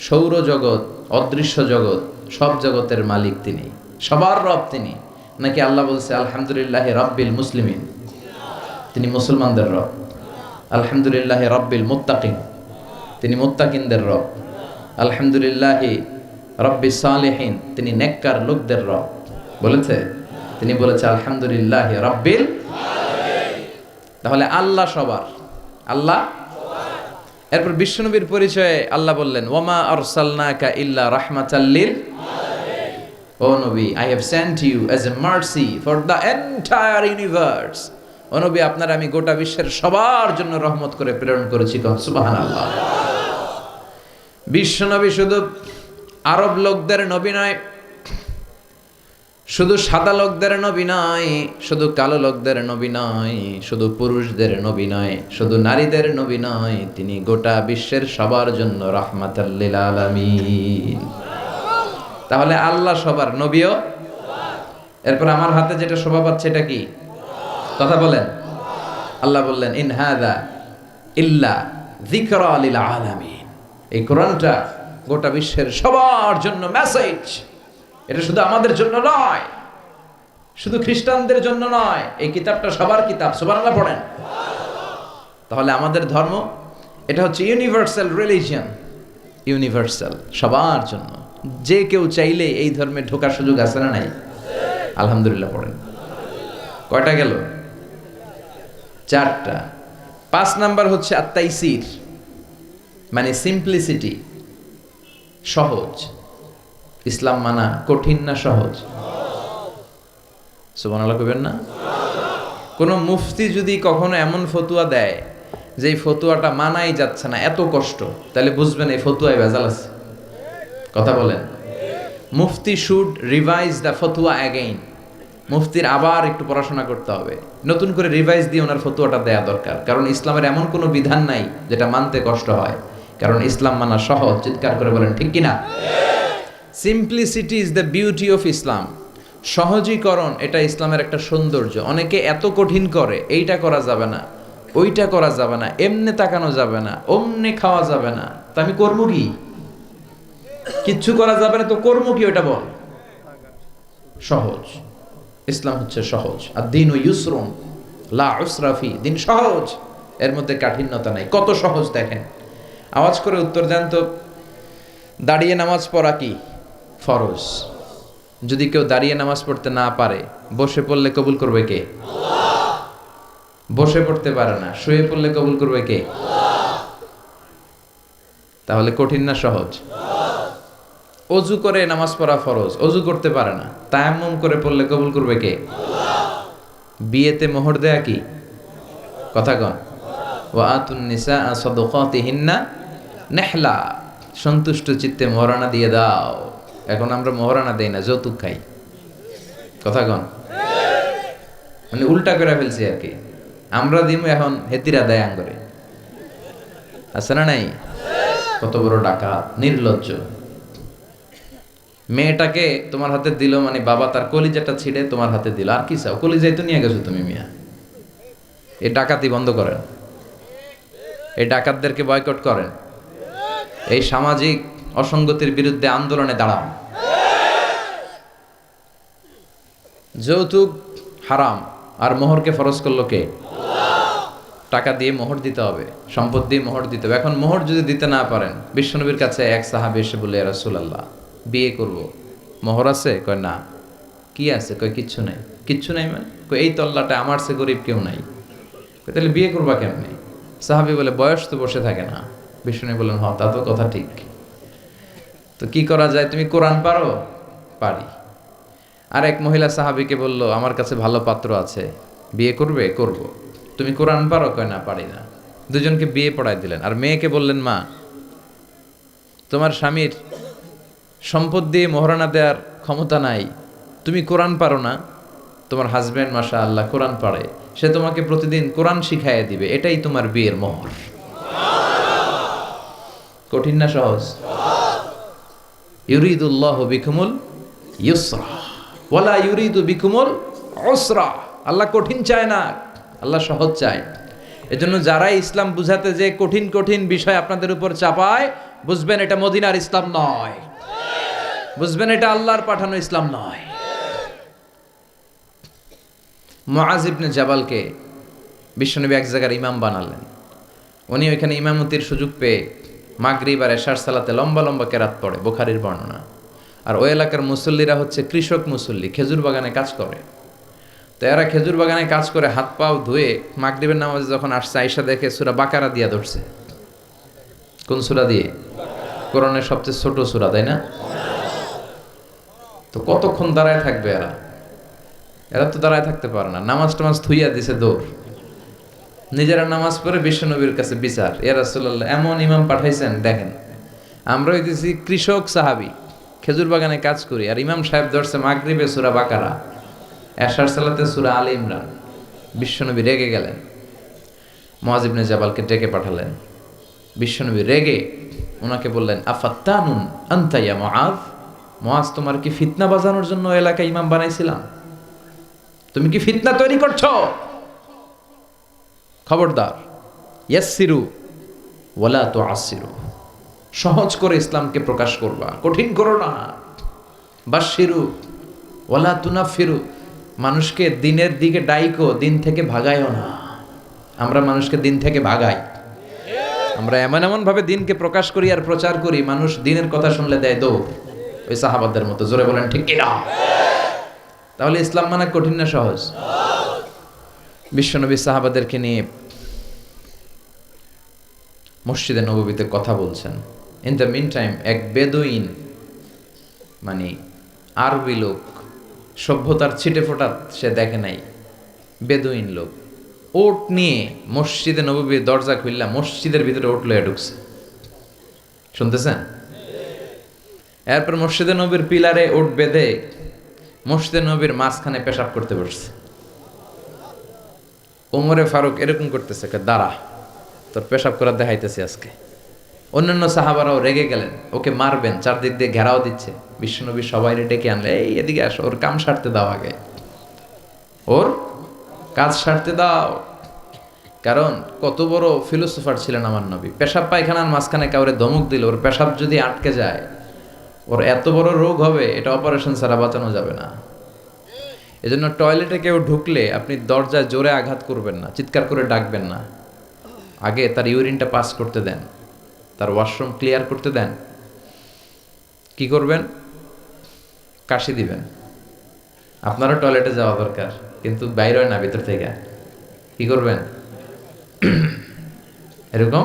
সৌর জগৎ, অদৃশ্য জগৎ, সব জগতের মালিক তিনি, সবার রব তিনি। নাকি আল্লাহ বলছে আলহামদুলিল্লাহি রাব্বিল মুসলিমিন, তিনি মুসলমানদের রব। আলহামদুলিল্লাহি রাব্বিল মুত্তাকিন, তিনি মুত্তাকিনদের রব। আলহামদুলিল্লাহি রাব্বিস সালিহিন, তিনি নেককার লোকদের রব। বলেছে? তিনি বলেছে আলহামদুলিল্লাহি রাব্বিল আলামিন। তাহলে আল্লাহ সবার, আল্লাহ। এরপর বিশ্বনবীর পরিচয়ে আল্লাহ বললেন, ওয়ামা আরসালনাকা ইল্লা রাহমাতাল লিল আলামিন। ও নবী, I have sent you as a mercy for the entire universe. ও নবী, আপনার আমি গোটা বিশ্বের সবার জন্য রহমত করে প্রেরণ করেছি। সুবহানাল্লাহ। বিশ্বনবী শুধু আরব লোকদের নবী নয়, শুধু সাদা লোকদের নবী নয়, শুধু কালো লোকদের নবী নয়, শুধু পুরুষদের নবী নয়, শুধু নারীদের নবী নয়, তিনি গোটা বিশ্বের সবার জন্য রাহমাতাল লিল আলামিন। তাহলে আল্লাহ সবার, নবীও। এরপর আমার হাতে যেটা শোভা পাচ্ছে এটা কি? কথা বলেন। আল্লাহ বললেন, ইন হাযা ইল্লা যিকরা লিল আলামিন। এই কোরআনটা গোটা বিশ্বের সবার জন্য মেসেজ। এটা শুধু আমাদের জন্য নয়, শুধু খ্রিস্টানদের জন্য নয়, এই কিতাবটা সবার কিতাব। সুবহানাল্লাহ পড়েন। তাহলে আমাদের ধর্ম এটা হচ্ছে ইউনিভার্সাল রিলিজিয়ন, ইউনিভার্সাল, সবার জন্য। যে কেউ চাইলে এই ধর্মে ঢোকার সুযোগ আছে না নাই? আলহামদুলিল্লাহ পড়েন। কয়টা গেল? 4টা। 5 নাম্বার হচ্ছে আত-তাইসির, মানে সিম্পলিসিটি, সহজ। ইসলাম মানা কঠিন না সহজ? সুবহানাল্লাহ কইবেন না? কোন মুফতি যদি কখনো এমন ফতুয়া দেয় যে এই ফতুয়াটা মানাই যাচ্ছে না, এত কষ্ট, তাহলে বুঝবেন এই ফতুয়ায় ভেজাল আছে। কথা বলেন। মুফতি শুড রিভাইজ দ্য ফতুয়া অ্যাগেইন। মুফতির আবার একটু পড়াশোনা করতে হবে, নতুন করে রিভাইজ দিয়ে ওনার ফতুয়াটা দেয়া দরকার। কারণ ইসলামের এমন কোনো বিধান নাই যেটা মানতে কষ্ট হয়। কারণ ইসলাম মানা সহজ। চিৎকার করে বলেন ঠিক কিনা? Simplicity is the beauty of Islam. সহজীকরণ এটা ইসলামের একটা সৌন্দর্য। অনেকে এত কঠিন করে, এইটা করা যাবে না, ওইটা করা যাবে না, এমনে তাকানো যাবে না, অমনে খাওয়া যাবে না, তা আমি করবো কি? কিচ্ছু করা যাবে না তো কর্ম কি? ওটা বল। সহজ। ইসলাম হচ্ছে সহজ। আর দিন ও ইউসরুন লা উসরা ফি, দিন সহজ, এর মধ্যে কাঠিন্যতা নাই। কত সহজ দেখেন। আওয়াজ করে উত্তর দেন তো, দাঁড়িয়ে নামাজ পড়া কি ফরজ? যদি কেউ দাঁড়িয়ে নামাজ পড়তে না পারে, বসে পড়লে কবুল করবে কে? বসে পড়তে পারে না, শুয়ে পড়লে কবুল করবে কে? তাহলে কঠিন না সহজ? অজু করে নামাজ পড়া ফরজ, অজু করতে পারে না, তায়াম্মুম করে পড়লে কবুল করবে কে? বিয়েতে মোহর দেয়া কি? কথা কন। ওয়া আতুন নিসা সাদাকাতিহিন্না নেহলা, সন্তুষ্ট চিত্তে মোহরানা দিয়ে দাও। এখন আমরা মোহরানা দেই না, যৌতুক খাই। কথা কন। মানে উল্টা করে ফেলছি আর কি। আমরা দিম, এখন হেতিরা দেয় আঙ্গরে। আছে না নাই? কত বড় ডাকাত, নির্লজ্জ। মেয়েটাকে তোমার হাতে দিল মানে বাবা তার কলিজাটা ছিঁড়ে তোমার হাতে দিল, আর কি চাও? কলিজাই তো নিয়ে গেছো তুমি মিয়া। এই ডাকাতি বন্ধ করেন, এই ডাকাতদেরকে বয়কট করেন, এই সামাজিক অসঙ্গতির বিরুদ্ধে আন্দোলনে দাঁড়ান। যৌতুক হারাম, আর মোহরকে ফরজ করলো কে? টাকা দিয়ে মোহর দিতে হবে, সম্পদ দিয়ে মোহর দিতে হবে। এখন মোহর যদি দিতে না পারেন, বিশ্বনবীর কাছে এক সাহাবী এসে বলে, ইয়া রাসূলুল্লাহ, বিয়ে করব, মোহর আছে? কয় না। কি আছে? কয় কিচ্ছু নাই। কিচ্ছু নাই মানে? কয় এই তল্লাটা আমার সে গরিব কেউ নাই। কয় তাহলে বিয়ে করবা কেমনে? সাহাবী বলে, বয়স তো বসে থাকে না। বিশ্বনবী বললেন, তা তো কথা ঠিক। তো কি করা যায়? তুমি কোরআন পারো? পারি। আর এক মহিলা সাহাবীকে বলল, আমার কাছে ভালো পাত্র আছে, বিয়ে করবে? করব। তুমি কোরআন পারো? কয় না, পারি না। দুজনকে বিয়ে পড়ায় দিলেন। আর মেয়েকে বললেন, মা, তোমার স্বামীর সম্পদ দিয়ে মোহরানা দেওয়ার ক্ষমতা নাই, তুমি কোরআন পারো না, তোমার হাজব্যান্ড মাশাআল্লাহ কোরআন পারে, সে তোমাকে প্রতিদিন কোরআন শিখাইয়া দিবে, এটাই তোমার বিয়ের মোহর। কঠিন না সহজ? ইউরিদুল্লাহু বিকুমুল ইউসরা ওয়ালা ইউরিদু বিকুমুল উসরা। আল্লাহ কঠিন চায় না, আল্লাহ সহজ চায়। এজন্য যারা ইসলাম বুঝাতে যে কঠিন কঠিন বিষয় আপনাদের উপর চাপায়, বুঝবেন এটা মদিনার ইসলাম নয়, বুঝবেন এটা আল্লাহর পাঠানো ইসলাম নয়। মুআজ ইবনে জাবালকে বিশ্বনবী এক জায়গার ইমাম বানালেন। উনি ওইখানে ইমামতির সুযোগ পেয়ে মাগরিব আর এশার সালাতে লম্বা লম্বা কেরাত পড়ে, বুখারীর বর্ণনা। আর ওই এলাকার মুসল্লিরা হচ্ছে কৃষক মুসল্লি, খেজুর বাগানে কাজ করে। তো এরা খেজুর বাগানে কাজ করে হাত পাও ধুয়ে মাগরিবের নামাজে যখন আসছে, আয়েশা দেখে সূরা বাকারা দিয়া ধরছে। কোন সূরা দিয়ে? কোরআনের সবচেয়ে ছোট সূরা, তাই না? তো কতক্ষণ দাঁড়ায় থাকবে এরা? এরা তো দাঁড়ায় থাকতে পারে না। নামাজ টামাজ থুইয়া দিছে দৌড়। নিজেরা নামাজ পড়ে বিশ্বনবীর কাছে বিচার, ইয়া রাসূলুল্লাহ, এমন ইমাম পাঠাইছেন, দেখেন আমরা হইতেছি কৃষক সাহাবী, খেজুর বাগানে কাজ করি, আর ইমাম সাহেব ধরছে মাগরিবে সূরা বাকারা, এশার সালাতে সূরা আলে ইমরান। বিশ্বনবী রেগে গেলেন, মুআজ ইবনে জাবালকে ডেকে পাঠালেন। বিশ্বনবী রেগে ওনাকে বললেন, আফাত্তানুন আনতা ইয়া মুআজ, মুআজ, তোমার কি ফিতনা বাজানোর জন্য এলাকায় ইমাম বানাইছিলাম? তুমি কি ফিতনা তৈরি করছো? খবরদার, ইয়াসসিরু ওয়ালা তুআসসিরু, সহজ করে ইসলামকে প্রকাশ করবা, কঠিন করো না। বাশশিরু ওয়ালা তুনাফিরু, মানুষকে দিনের দিকে ডাইকো, দিন থেকে ভাগাইও না। আমরা মানুষকে দিন থেকে ভাগাই। আমরা এমন এমন ভাবে দিনকে প্রকাশ করি আর প্রচার করি, মানুষ দিনের কথা শুনলে দেয় দৌড়, ওই সাহাবাদের মতো। জোরে বলেন ঠিক কিনা? তাহলে ইসলাম মানা কঠিন না সহজ? বিশ্বনবী সাহাবাদেরকে নিয়ে মসজিদে নববীতে কথা বলছেন। ইন দ্য মিন টাইম এক বেদুইন, মানে আরবি লোক, সভ্যতার ছিটে ফোটা সে দেখে নাই, বেদুইন লোক ওট নিয়ে মসজিদে নববীর দরজা খুললা মসজিদের ভিতরে ওট লয়ে ঢুকছে। শুনতেছেন? এরপর মসজিদে নবীর পিলারে ওট বেঁধে মসজিদে নবীর মাঝখানে পেশাব করতে বসছে। ওমরে ফারুক এরকম করতেছে, দাঁড়া, তোর পেশাব করার দেখাইতেছি আজকে। অন্যান্য সাহাবারাও রেগে গেলেন, ওকে মারবেন, চারদিক দিয়ে ঘেরাও দিচ্ছে। বিশ্বনবী সবাই ডেকে আনলে, এই এদিকে আসো, ওর কাম সারতে দাও, আগে ওর কাজ সারতে দাও। কারণ কত বড় ফিলোসোফার ছিলেন আমার নবী। পেশাব পায়খানার মাঝখানে কাউরে ধমক দিল, ওর পেশাব যদি আটকে যায়, ওর এত বড় রোগ হবে, এটা অপারেশন ছাড়া বাঁচানো যাবে না। এজন্য টয়লেটে কেউ ঢুকলে আপনি দরজায় জোরে আঘাত করবেন না, চিৎকার করে ডাকবেন না। আগে তার ইউরিনটা পাস করতে দেন, তার ওয়াশরুম ক্লিয়ার করতে দেন। কি করবেন? কাশি দিবেন। আপনারও টয়লেটে যাওয়া দরকার, কিন্তু বাইরে হয় না, ভিতর থেকে। কি করবেন? এরকম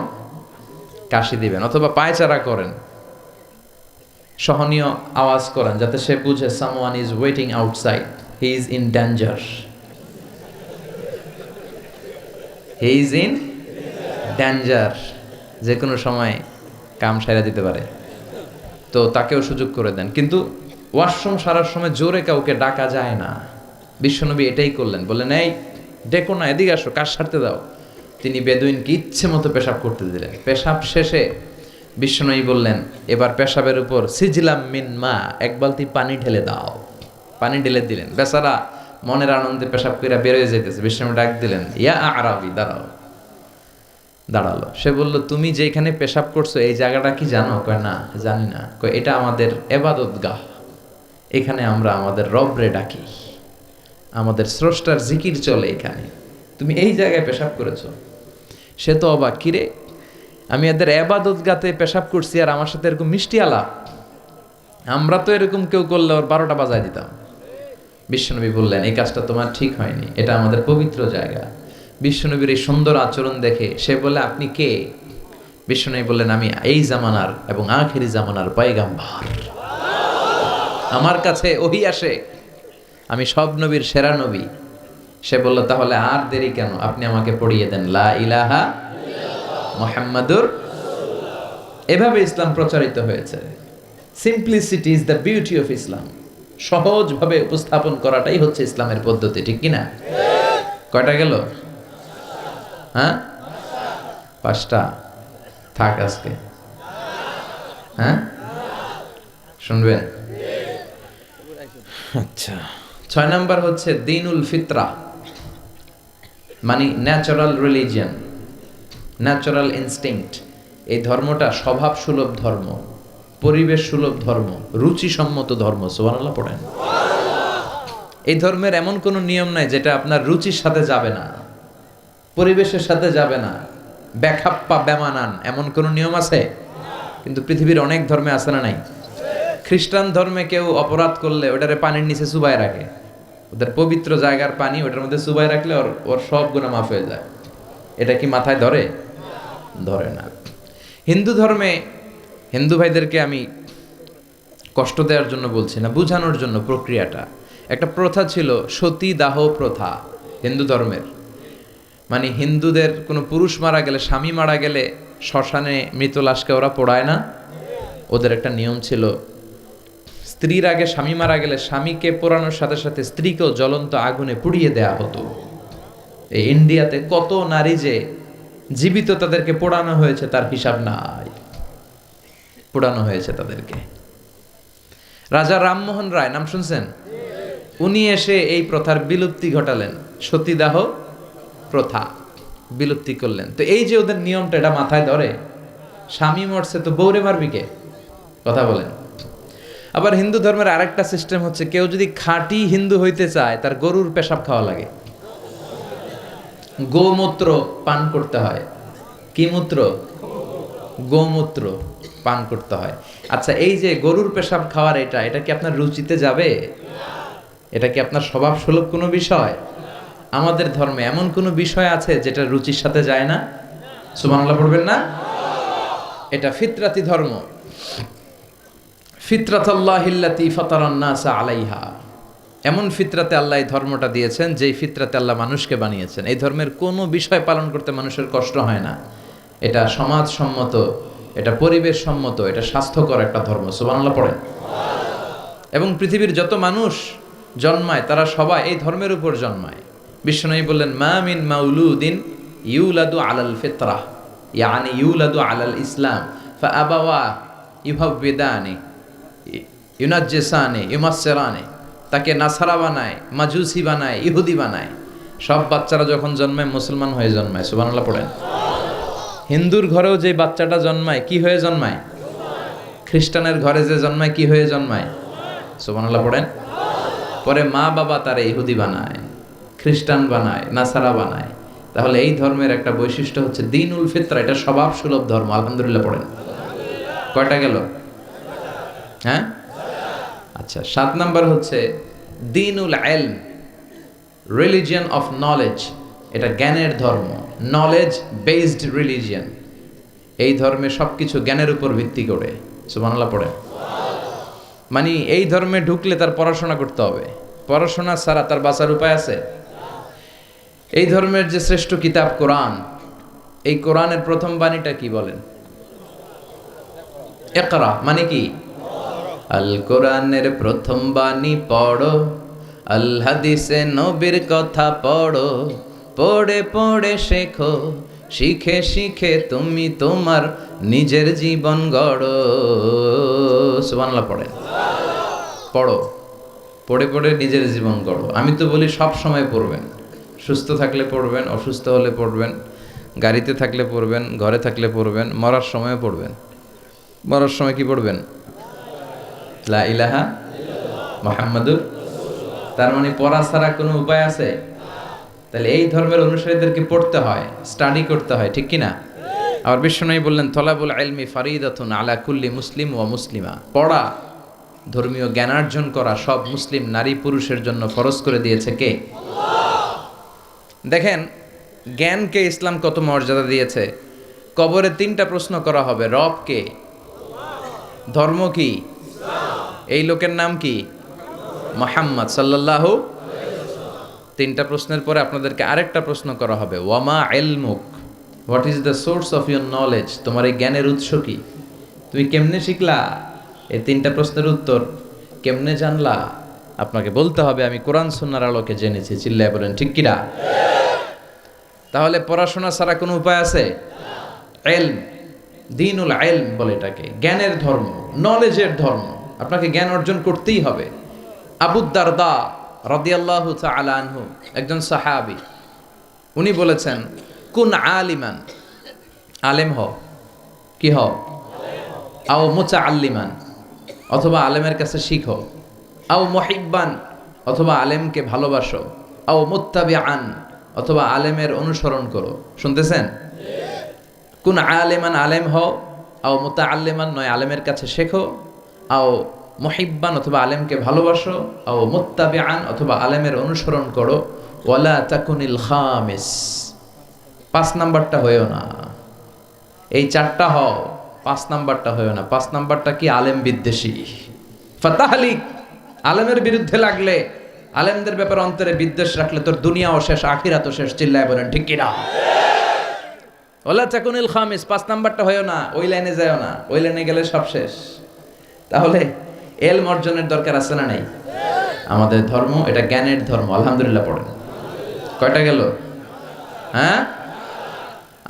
কাশি দিবেন, অথবা পায়চারা করেন, সহনীয় আওয়াজ করেন, যাতে সে বুঝে someone is waiting outside, he is in danger, he is in danger, যে কোনো সময় কাম সারা দিতে পারে। তো তাকেও সুযোগ করে দেন। কিন্তু ওয়াশরুম সারার সময় জোরে কাউকে ডাকা যায় না। বিশ্বনবী এটাই করলেন, বললেন, এই ডেকো না, এদিকে আসো, কাজ সারতে দাও। তিনি বেদুইনকে ইচ্ছে মতো পেশাব করতে দিলেন। পেশাব শেষে বিশ্বনবী বললেন, এবার পেশাবের উপর সিজলাম মিন মা, এক বালতি পানি ঢেলে দাও। পানি ঢেলে দিলেন। বেচারা মনের আনন্দে পেশাব কইরা বের হয়ে যেতেছে। বিশ্বনবী ডাক দিলেন, ইয়া আরাবি, দাঁড়াও। দাঁড়ালো। সে বলল, তুমি যেখানে পেশাব করছো এই জায়গাটা কি জানো? কয়, না জানি না। কয়, এটা আমাদের এবাদতগাহ, এখানে আমরা আমাদের রবরে ডাকি, আমাদের স্রষ্টার জিকির চলে এখানে, তুমি এই জায়গায় পেশাব করেছো। সে তো অবাক, কিরে, আমি এদের এবাদতগাতে পেশাব করছি আর আমার সাথে এরকম মিষ্টি আলাপ? আমরা তো এরকম কেউ করলে ওর 12টা বাজায় দিতাম। বিশ্বনবী বললেন, এই কাজটা তোমার ঠিক হয়নি, এটা আমাদের পবিত্র জায়গা। বিশ্বনবীর এই সুন্দর আচরণ দেখে সে বলে, আপনি কে? বিশ্বনবী বললেন, আমি এই জামানার এবং আখেরি জামানার পয়গাম্বর, আমার কাছে ওহী আসে, আমি সব নবীর সেরা নবী। সে বলল, তাহলে আর দেরি কেন, আপনি আমাকে পড়িয়ে দেন লা ইলাহা মুহাম্মাদুর। এভাবে ইসলাম প্রচারিত হয়েছে। Simplicity is the beauty of Islam. সহজভাবে উপস্থাপন করাটাই হচ্ছে ইসলামের পদ্ধতি, ঠিক কিনা? কয়টা গেল? হ্যাঁ, 5টা। থাক আজকে। হ্যাঁ, শুনবেন? আচ্ছা, 6 নাম্বার হচ্ছে দ্বীনুল ফিতরা, মানে ন্যাচারাল রিলিজিয়ন, ন্যাচারাল ইনস্টিংক্ট। এই ধর্মটা স্বভাব সুলভ ধর্ম, পরিবেশ সুলভ ধর্ম, রুচিসম্মত ধর্ম। সুবহানাল্লাহ পড়েন। এই ধর্মের এমন কোনো নিয়ম নাই যেটা আপনার রুচির সাথে যাবে না, পরিবেশের সাথে যাবে না, বেখাপ্পা বেমানান, এমন কোনো নিয়ম আছে? কিন্তু পৃথিবীর অনেক ধর্মে আছে না নাই? খ্রিস্টান ধর্মে কেউ অপরাধ করলে ওটারে পানির নিচে চুবায় রাখে। ওদের পবিত্র জায়গার পানি ওটার মধ্যে চুবায় রাখলে ওর সব গুনাহ মাফ হয়ে যায়। এটা কি মাথায় ধরে? ধরে না। হিন্দু ধর্মে, হিন্দু ভাইদেরকে আমি কষ্ট দেওয়ার জন্য বলছি না, বোঝানোর জন্য প্রক্রিয়াটা। একটা প্রথা ছিল সতী দাহ প্রথা হিন্দু ধর্মের। মানে হিন্দুদের কোনো পুরুষ মারা গেলে, স্বামী মারা গেলে শ্মশানে মৃত লাশকে ওরা পোড়ায় না। ওদের একটা নিয়ম ছিল, স্ত্রীর আগে স্বামী মারা গেলে স্বামীকে পোড়ানোর সাথে সাথে স্ত্রীকেও জ্বলন্ত আগুনে পুড়িয়ে দেয়া হতো। এই ইন্ডিয়াতে কত নারী যে জীবিত তাদেরকে পোড়ানো হয়েছে তার হিসাব নাই, পোড়ানো হয়েছে তাদেরকে। রাজা রামমোহন রায়, নাম শুনছেন? উনি এসে এই প্রথার বিলুপ্তি ঘটালেন, সতীদাহ প্রথা বিলুপ্তি করলেন। তো এই যে ওদের নিয়মটা, এটা মাথায় ধরে? স্বামী মরছে তো বউরে মারবি কে? কথা বলেন। আবার হিন্দু ধর্মের আরেকটা সিস্টেম হচ্ছে, কেউ যদি খাঁটি হিন্দু হইতে চায় তার গরুর পেশাব খাওয়া লাগে, গোমূত্র পান করতে হয়। কি মূত্র? গোমূত্র পান করতে হয়। আচ্ছা, এই যে গরুর পেশাব খাওয়ার এটা কি আপনার রুচিতে যাবে? এটা কি আপনার স্বভাব সুলভ কোনো বিষয়? আমাদের ধর্মে এমন কোনো বিষয় আছে যেটা রুচির সাথে যায় না? সুবহানাল্লাহ পড়বেন না? এটা ফিতরাতি ধর্ম। ফিতরাতাল্লাহিল্লাতী ফাতারান নাসা আলাইহা। এমন ফিতরাতে আল্লাহ এই ধর্মটা দিয়েছেন, যেই ফিতরাতে আল্লাহ মানুষকে বানিয়েছেন। এই ধর্মের কোনো বিষয় পালন করতে মানুষের কষ্ট হয় না। এটা সমাজসম্মত, এটা পরিবেশ সম্মত, এটা স্বাস্থ্যকর একটা ধর্ম। সুবহানাল্লাহ পড়েন। এবং পৃথিবীর যত মানুষ জন্মায় তারা সবাই এই ধর্মের উপর জন্মায়। বিশ্বনবী বললেন, মা মিন মাউলুদিন ইউলাদু আলাল ফিতরাহ, ইয়ানি ইউলাদু আলাল ইসলাম ফাআবাওয়া ইউহাব্বিদানি ইউনাজ্জিসানি ইউমাসসিরানি, তাকে নাসারা বানায়, মাজুসি বানায়, ইহুদি বানায়। সব বাচ্চারা যখন জন্মায় মুসলমান হয়ে জন্মায়, সুবহানাল্লাহ পড়েন। হিন্দুর ঘরেও যে বাচ্চাটা জন্মায় কি হয়ে জন্মায়? খ্রিস্টানের ঘরে যে জন্মায় কি হয়ে জন্মায়? সুবহানাল্লাহ পড়েন। পরে মা বাবা তারা ইহুদি বানায়, খ্রিস্টান বানায়, নাসারা বানায়। তাহলে এই ধর্মের একটা বৈশিষ্ট্য হচ্ছে দ্বীনুল ফিতরা, এটা স্বভাব সুলভ ধর্ম। আলহামদুলিল্লাহ পড়েন। কয়টা গেল? হ্যাঁ, আচ্ছা, 7 নাম্বার হচ্ছে দ্বীনুল ইলম, রিলিজিয়ন অফ নলেজ। এটা জ্ঞানের ধর্ম, নলেজ বেসড রিলিজিয়ন। এই ধর্মে সবকিছু জ্ঞানের উপর ভিত্তি করে। সুবহানাল্লাহ পড়েন। মানে এই ধর্মে ঢুকলে তার পড়াশোনা করতে হবে, পড়াশোনা ছাড়া তার বাঁচার উপায় আছে? এই ধর্মের যে শ্রেষ্ঠ কিতাব কোরআন, এই কোরআনের প্রথম বাণীটা কি বলেন? ইকরা, মানে কি? আল কোরআনের প্রথম বাণী পড়ো, আল হাদিসে নবীর কথা পড়ো, পড়ে পড়ে শেখো, শিখে শিখে তুমি তোমার নিজের জীবন গড়ো। সুবহানাল্লাহ পড়েন। পড়ো, পড়ে পড়ে নিজের জীবন গড়ো। আমি তো বলি সব সময় পড়বেন, সুস্থ থাকলে পড়বেন, অসুস্থ হলে পড়বেন, গাড়িতে থাকলে পড়বেন, ঘরে থাকলে পড়বেন, মরার সময় পড়বেন। মরার সময় কি পড়বেন? লা ইলাহা মুহাম্মাদুর। তার মানে পড়া ছাড়া কোনো উপায় আছে? তাহলে এই ধর্মের অনুসারীদেরকে পড়তে হয়, স্টাডি করতে হয়, ঠিক কিনা? আবার বিশ্বনবী বললেন তলাবুল ইলমি ফারিদাতুন আলা কুল্লি মুসলিম ওয়া মুসলিমা। পড়া, ধর্মীয় জ্ঞানার্জন করা সব মুসলিম নারী পুরুষের জন্য ফরজ করে দিয়েছে কে? দেখেন জ্ঞানকে ইসলাম কত মর্যাদা দিয়েছে। কবরে 3টা প্রশ্ন করা হবে, রব কে, ধর্ম কি, এই লোকের নাম কি? মুহাম্মদ সাল্লাল্লাহু। 3টা প্রশ্নের পরে আপনাদেরকে আরেকটা প্রশ্ন করা হবে, ওয়ামা ইলমুক, what is the source of your knowledge, তোমার এই জ্ঞানের উৎস কি, তুমি কেমনে শিখলা? এই 3টা প্রশ্নের উত্তর কেমনে জানলা? আপনাকে বলতে হবে আমি কোরআন সুন্নাহর আলোকে জেনেছি। চিল্লায় বলেন ঠিক কিনা? তাহলে পড়াশোনা ছাড়া কোনো উপায় আছে? ইলম, দ্বীনুল ইলম বলে এটাকে, জ্ঞানের ধর্ম, নলেজের ধর্ম। আপনাকে জ্ঞান অর্জন করতেই হবে। আবু দারদা রাদিয়াল্লাহু তাআলা আনহু, একজন সাহাবী, উনি বলেছেন কুন আলিমান, আলেম হও, কি হও? আও মুতাআল্লিমান, অথবা আলেমের কাছে শিখো, আও মুহিব্বান, অথবা আলেমকে ভালোবাসো, আও মুত্তাবিআন, অথবা আলেমের অনুসরণ করো। শুনতেছেন? কুন আলিমান, আলেম হও, আও মুতাআল্লিমান, নয় আলেমের কাছে শেখো, আও মুহিব্বান, অথবা আলেমকে ভালোবাসো, আও মুত্তাবিআন, অথবা আলেমের অনুসরণ করো, ওয়ালা তাকুনিল খামিস, 5 নাম্বারটা হয়েও না। এই 4টা হও, 5 নাম্বারটা হয়েও না। 5 নাম্বারটা কি? আলেম বিদ্বেষী, ফাতাহলিক। আলেমের বিরুদ্ধে লাগলে, আলেমদের ব্যাপারে অন্তরে বিদ্বেষ রাখলে তোর দুনিয়াও শেষ, আখিরাতও শেষ। চিল্লায় বলেন ঠিক কিনা? ওয়ালা তাকুনিল খামিস, 5 নাম্বারটা হয়েও না, ওই লাইনে যায়ও না, ওই লাইনে গেলে সব শেষ। তাহলে ইলম অর্জনের দরকার আছে না নাই? আমাদের ধর্ম এটা জ্ঞানের ধর্ম। আলহামদুলিল্লাহ পড়েন। কয়টা গেল? হ্যাঁ,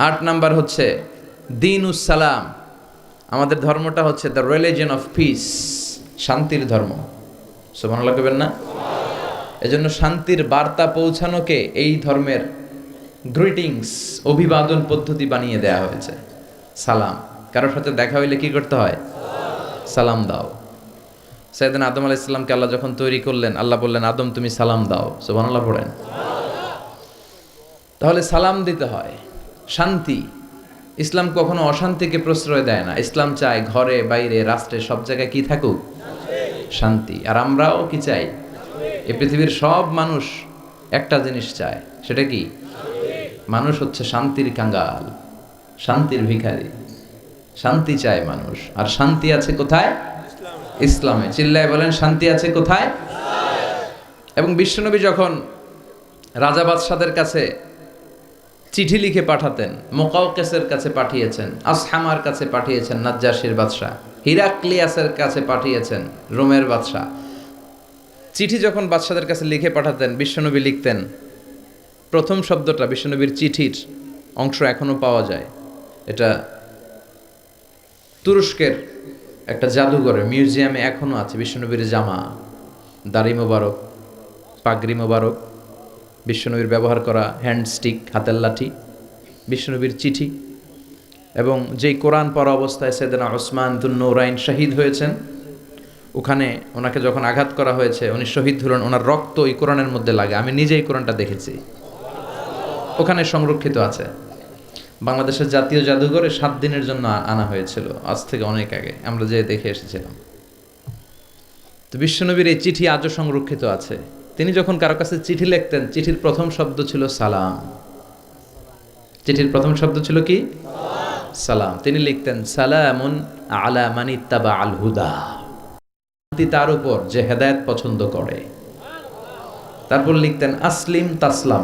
8 নাম্বার হচ্ছে দ্বীনুস সালাম। আমাদের ধর্মটা হচ্ছে দ্য রিলিজিয়ন অফ পিস, শান্তির ধর্ম। সুবহানাল্লাহ কইবেন না? এজন্য শান্তির বার্তা পৌঁছানোকে এই ধর্মের গ্রিটিংস, অভিবাদন পদ্ধতি বানিয়ে দেয়া হয়েছে। সালাম, কারোর সাথে দেখা হইলে কি করতে হয়? সালাম দাও। সাইয়েদনা আদম আলাইহিস সালামকে আল্লাহ যখন তৈরি করলেন, আল্লাহ বললেন আদম তুমি সালাম দাও। সুবহানাল্লাহ পড়েন। তাহলে সালাম দিতে হয়। শান্তি, ইসলাম কখনো অশান্তিকে প্রশ্রয় দেয় না। ইসলাম চায় ঘরে বাইরে রাষ্ট্রে সব জায়গায় কি থাকুক? শান্তি। আর আমরাও কি চাই? এই পৃথিবীর সব মানুষ একটা জিনিস চায়, সেটা কি? মানুষ হচ্ছে শান্তির কাঙ্গাল, শান্তির ভিখারি। শান্তি চায় মানুষ। আর শান্তি আছে কোথায়? ইসলামে। চিল্লায় বলেন শান্তি আছে কোথায়? এবং বিশ্বনবী যখন রাজা বাদশাদের কাছে চিঠি লিখে পাঠাতেন, মুকাওকিসের কাছে পাঠিয়েছেন, আসহামার কাছে পাঠিয়েছেন, নাজ্জাশীর বাদশা, হিরাক্লিয়াসের কাছে পাঠিয়েছেন, রোমের বাদশা। চিঠি যখন বাদশাদের কাছে লিখে পাঠাতেন, বিশ্বনবী লিখতেন, প্রথম শব্দটা বিশ্বনবীর চিঠির অংশ এখনো পাওয়া যায়, এটা তুরস্কের একটা জাদুঘরে মিউজিয়ামে এখনও আছে বিশ্বনবীর জামা, দাড়ি মোবারক, পাগড়ি মোবারক, বিশ্বনবীর ব্যবহার করা হ্যান্ডস্টিক, হাতের লাঠি, বিশ্বনবীর চিঠি, এবং যেই কোরআন পড়া অবস্থায় সাইয়েদনা ওসমান দুন নূরাইন শহীদ হয়েছেন, ওখানে ওনাকে যখন আঘাত করা হয়েছে উনি শহীদ হলেন, ওনার রক্ত এই কোরআনের মধ্যে লাগে। আমি নিজেই কোরআনটা দেখেছি, ওখানে সংরক্ষিত আছে। বাংলাদেশের জাতীয় জাদুঘরে 7 দিনের জন্য আনা হয়েছিল, আজ থেকে অনেক আগে আমরা যে দেখে এসেছিলাম। তো বিশ্বনবীর এই চিঠি আজও সংরক্ষিত আছে। তিনি যখন কারো কাছে চিঠি লিখতেন, চিঠির প্রথম শব্দ ছিল সালাম। চিঠির প্রথম শব্দ ছিল কি? সালাম। তিনি লিখতেন সালামুন আলা মান ইত্তাবা আল হুদা, শান্তি তার উপর যে হেদায়েত পছন্দ করে। তারপর লিখতেন আসলিম তাসলাম,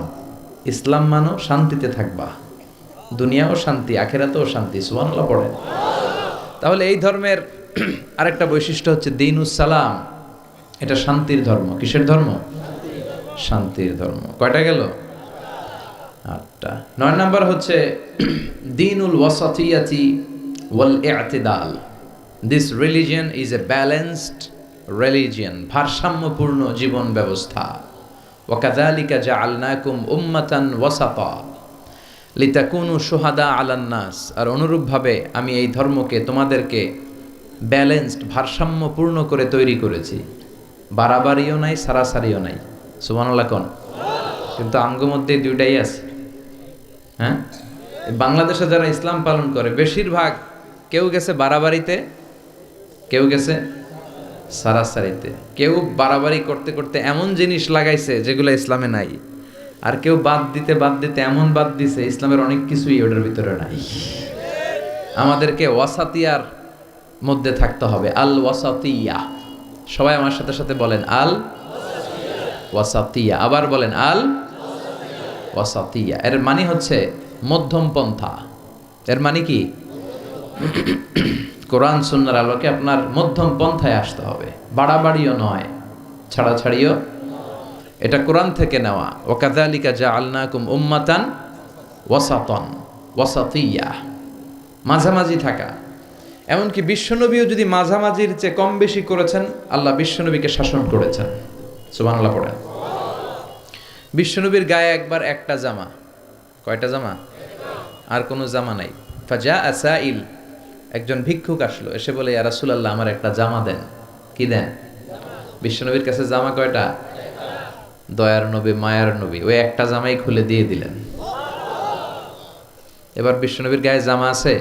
ইসলাম মানো শান্তিতে থাকবা, দুনিয়াও শান্তি আখিরাতেও শান্তি। সুবহানাল্লাহ পড়েন। তাহলে এই ধর্মের আরেকটা বৈশিষ্ট্য হচ্ছে দীনুস সালাম, এটা শান্তির ধর্ম। কিসের ধর্ম? শান্তির ধর্ম। কয়টা গেল? 8টা। 9 নাম্বার হচ্ছে দীনুল ওয়াসাতিয়াতি ওয়াল ই'তিদাল। This religion is a balanced religion, ভারসাম্যপূর্ণ জীবন ব্যবস্থা। ওয়া কাযালিকা জাআলনাকুম উম্মাতান ওয়াসাতা লিতাকুনু শুহাদা আলান নাস। আর অনুরূপভাবে আমি এই ধর্মকে তোমাদেরকে ব্যালেন্সড, ভারসাম্যপূর্ণ করে তৈরি করেছি। বাড়াবাড়িও নাই, সারাসারিও নাই। সুবহানাল্লাহ কোন? কিন্তু আঙ্গ মধ্যে দুইটাই আছে। হ্যাঁ, বাংলাদেশে যারা ইসলাম পালন করে বেশিরভাগ কেউ গেছে বাড়াবাড়িতে, কেউ গেছে সারাসারিতে। কেউ বাড়াবাড়ি করতে করতে এমন জিনিস লাগাইছে যেগুলো ইসলামে নাই, আর কেউ বাদ দিতে এমন বাদ দিছে ইসলামের অনেক কিছুই ওটার ভিতরে নাই। আমাদেরকে ওয়াসাতিয়ার মধ্যে থাকতে হবে। আল ওয়াসাতিয়া। সবাই আমার সাথে সাথে বলেন আল ওয়াসাতিয়া। আবার বলেন আল ওয়াসাতিয়া। এর মানে হচ্ছে মধ্যম পন্থা। এর মানে কি? কোরআন সুন্নাহর আলোকে আপনার মধ্যম পন্থায় আসতে হবে, বাড়াবাড়িও নয়, ছাড়াছাড়িও। এটা কোরআন থেকে নেওয়া। ওয়াকাযালিকা জাআলনাকুম উম্মাতান ওয়াসাতান, ওয়াসাতিয়া, মাঝামাঝি থাকা। এমনকি বিশ্বনবীও যদি মাঝামাঝির চেয়ে কম বেশি করেছেন, আল্লাহ বিশ্বনবীকে শাসন করেছেন। সুবহানাল্লাহ পড়েন। বিশ্বনবীর গায়ে একবার একটা জামা। কয়টা জামা? আর কোনো জামা নাই। ফাজা আসাইল, একজন ভিক্ষুক আসলো, এসে বলে ইয়া রাসূলুল্লাহ আমার একটা জামা দেন। কি দেন? বিশ্বনবীর কাছে জামা কয়টা? দয়ার নবী, মায়ার নবী, ওই একটা জামাই খুলে দিয়ে দিলেন। এবার বিশ্বনবীর গায়ে জামা আছে?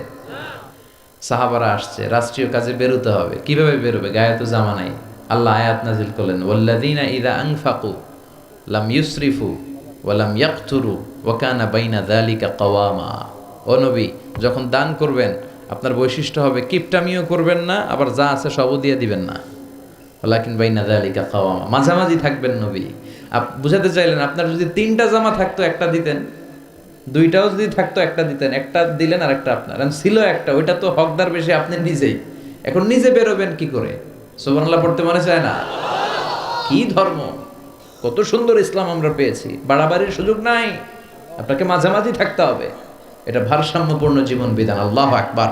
সাহাবারা আসছে, রাষ্ট্রীয় কাজে বেরোতে হবে। কিভাবে বেরোবে? গায়ে তো জামা নাই। আল্লাহ আয়াত নাজিল করলেন ওয়াল্লাযীনা ইযা আনফাকু লাম ইউসরিফু ওয়া লাম ইয়াকতুরু ওয়া কানা বাইনা যালিকা কাওয়ামা। ও নবী, যখন দান করবেন আপনার বৈশিষ্ট্য হবে কিপটামিও করবেন না, আবার যা আছে সবও দিয়ে দিবেন না। ওয়ালাকিন বাইনা যালিকা কাওয়ামা, মাঝামাঝি থাকবেন নবী। বুঝাতে চাইলেন আপনার যদি 3টা জামা থাকতো একটা দিতেন, 2টাও যদি থাকতো একটা দিতেন, একটা দিলেন আর একটা আপনার। ছিল একটা, ওইটা তো হকদার বেশি আপনি নিজেই। এখন নিজে বেরোবেন কি করে? সুবহানাল্লাহ পড়তে মনে চায় না? কি ধর্ম, কত সুন্দর ইসলাম আমরা পেয়েছি। বাড়াবাড়ির সুযোগ নাই, আপনাকে মাঝামাঝি থাকতে হবে। এটা ভারসাম্যপূর্ণ জীবন বিধান। আল্লাহু আকবার।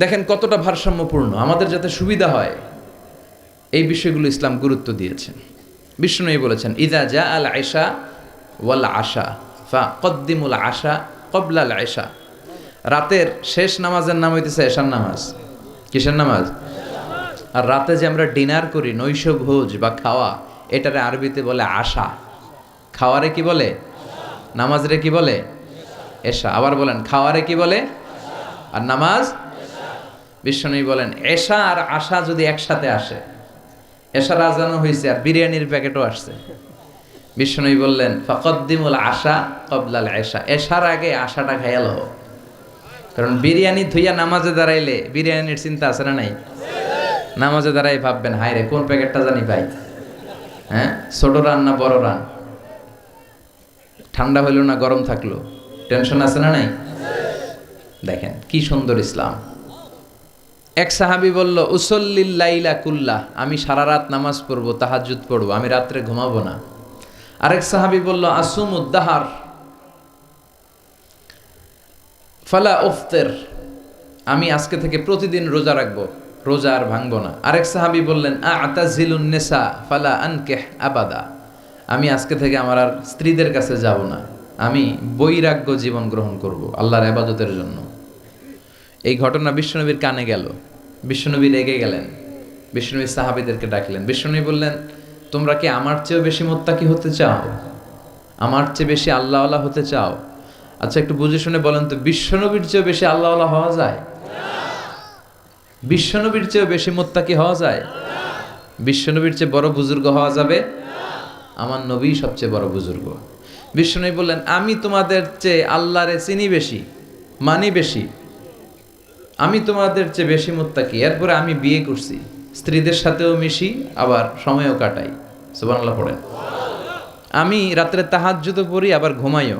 দেখেন কতটা ভারসাম্যপূর্ণ, আমাদের যাতে সুবিধা হয় এই বিষয়গুলো ইসলাম গুরুত্ব দিয়েছেন। বিষ্ণু বলেছেন ইযা জা আল আশা ওয়াল আশা ফাকদ্দিমুল আশা ক্বাবলা আল আশা। রাতের শেষ নামাজের নাম হইতেছে এশার নামাজ। কিসের নামাজ? আর রাতে যে আমরা ডিনার করি, নৈশ ভোজ বা খাওয়া, এটারে আরবিতে বলে আশা। খাওয়ারে কি বলে? নামাজরে কি বলে? এশা। আবার বলেন খাওয়ারে কি বলে? আর নামাজ? বিষ্ণু বলেন এশা আর আশা যদি একসাথে আসে, এশার আজানও হয়েছে আর বিরিয়ানির প্যাকেটও আসছে, বিষ্ণু বললেন ফাকদ্দিমুল আশা ক্বাবলাল আশা। এশার আগে আশাটা খাইয়া লও। কারণ বিরিয়ানি থুইয়া নামাজে দাঁড়াইলে বিরিয়ানির চিন্তা আছে না নাই? নামাজে দাঁড়াই ভাববেন হায় রে কোন প্যাকেটটা জানি পাই। হ্যাঁ, ছোট রান না বড় রান, ঠান্ডা হইল না গরম থাকলো, টেনশন আছে না নাই? দেখেন কি সুন্দর ইসলাম। এক সাহাবী বলল উসল্লিল লাইলা কুল্লাহ, আমি সারা রাত নামাজ পড়বো, তাহাজ্জুদ পড়বো, আমি রাত্রে ঘুমাবো না। আরেক সাহাবী বলল আসুমুদ দাহার ফালা উফতির, আমি আজকে থেকে প্রতিদিন রোজা রাখবো, রোজা আর ভাঙবো না। আরেক সাহাবী বললেন আতাজিলুন নিসা ফালা আনকিহ আবাদা, আমি আজকে থেকে আমার আর স্ত্রীদের কাছে যাব না, আমি বৈরাগ্য জীবন গ্রহণ করব আল্লাহর ইবাদতের জন্য। এই ঘটনা বিশ্বনবীর কানে গেল, বিশ্বনবী রেগে গেলেন, বিশ্বনবী সাহাবীদেরকে ডাকলেন। বিশ্বনবী বললেন, তোমরা কি আমার চেয়েও বেশি মুত্তাকি হতে চাও, আমার চেয়ে বেশি আল্লাহওয়ালা হতে চাও? আচ্ছা একটু বুঝে শুনে বলেন তো, বিশ্বনবীর চেয়েও বেশি আল্লাহওয়ালা হওয়া যায়? বিশ্বনবীর চেয়েও বেশি মুত্তাকি হওয়া যায়? বিশ্বনবীর চেয়ে বড় বুজুর্গ হওয়া যাবে? আমার নবী সবচেয়ে বড় বুজুর্গ। বিশ্বনবী বললেন, আমি তোমাদের চেয়ে আল্লাহরে চিনি বেশি, মানি বেশি, আমি তোমাদের চেয়ে বেশি মুত্তাকি। এরপরে আমি বিয়ে করছি, স্ত্রীদের সাথেও মিশি, আবার সময়ও কাটাই। সুবহানাল্লাহ পড়েন। আমি রাত্রে তাহাজ্জুদও পড়ি, আবার ঘুমাইও।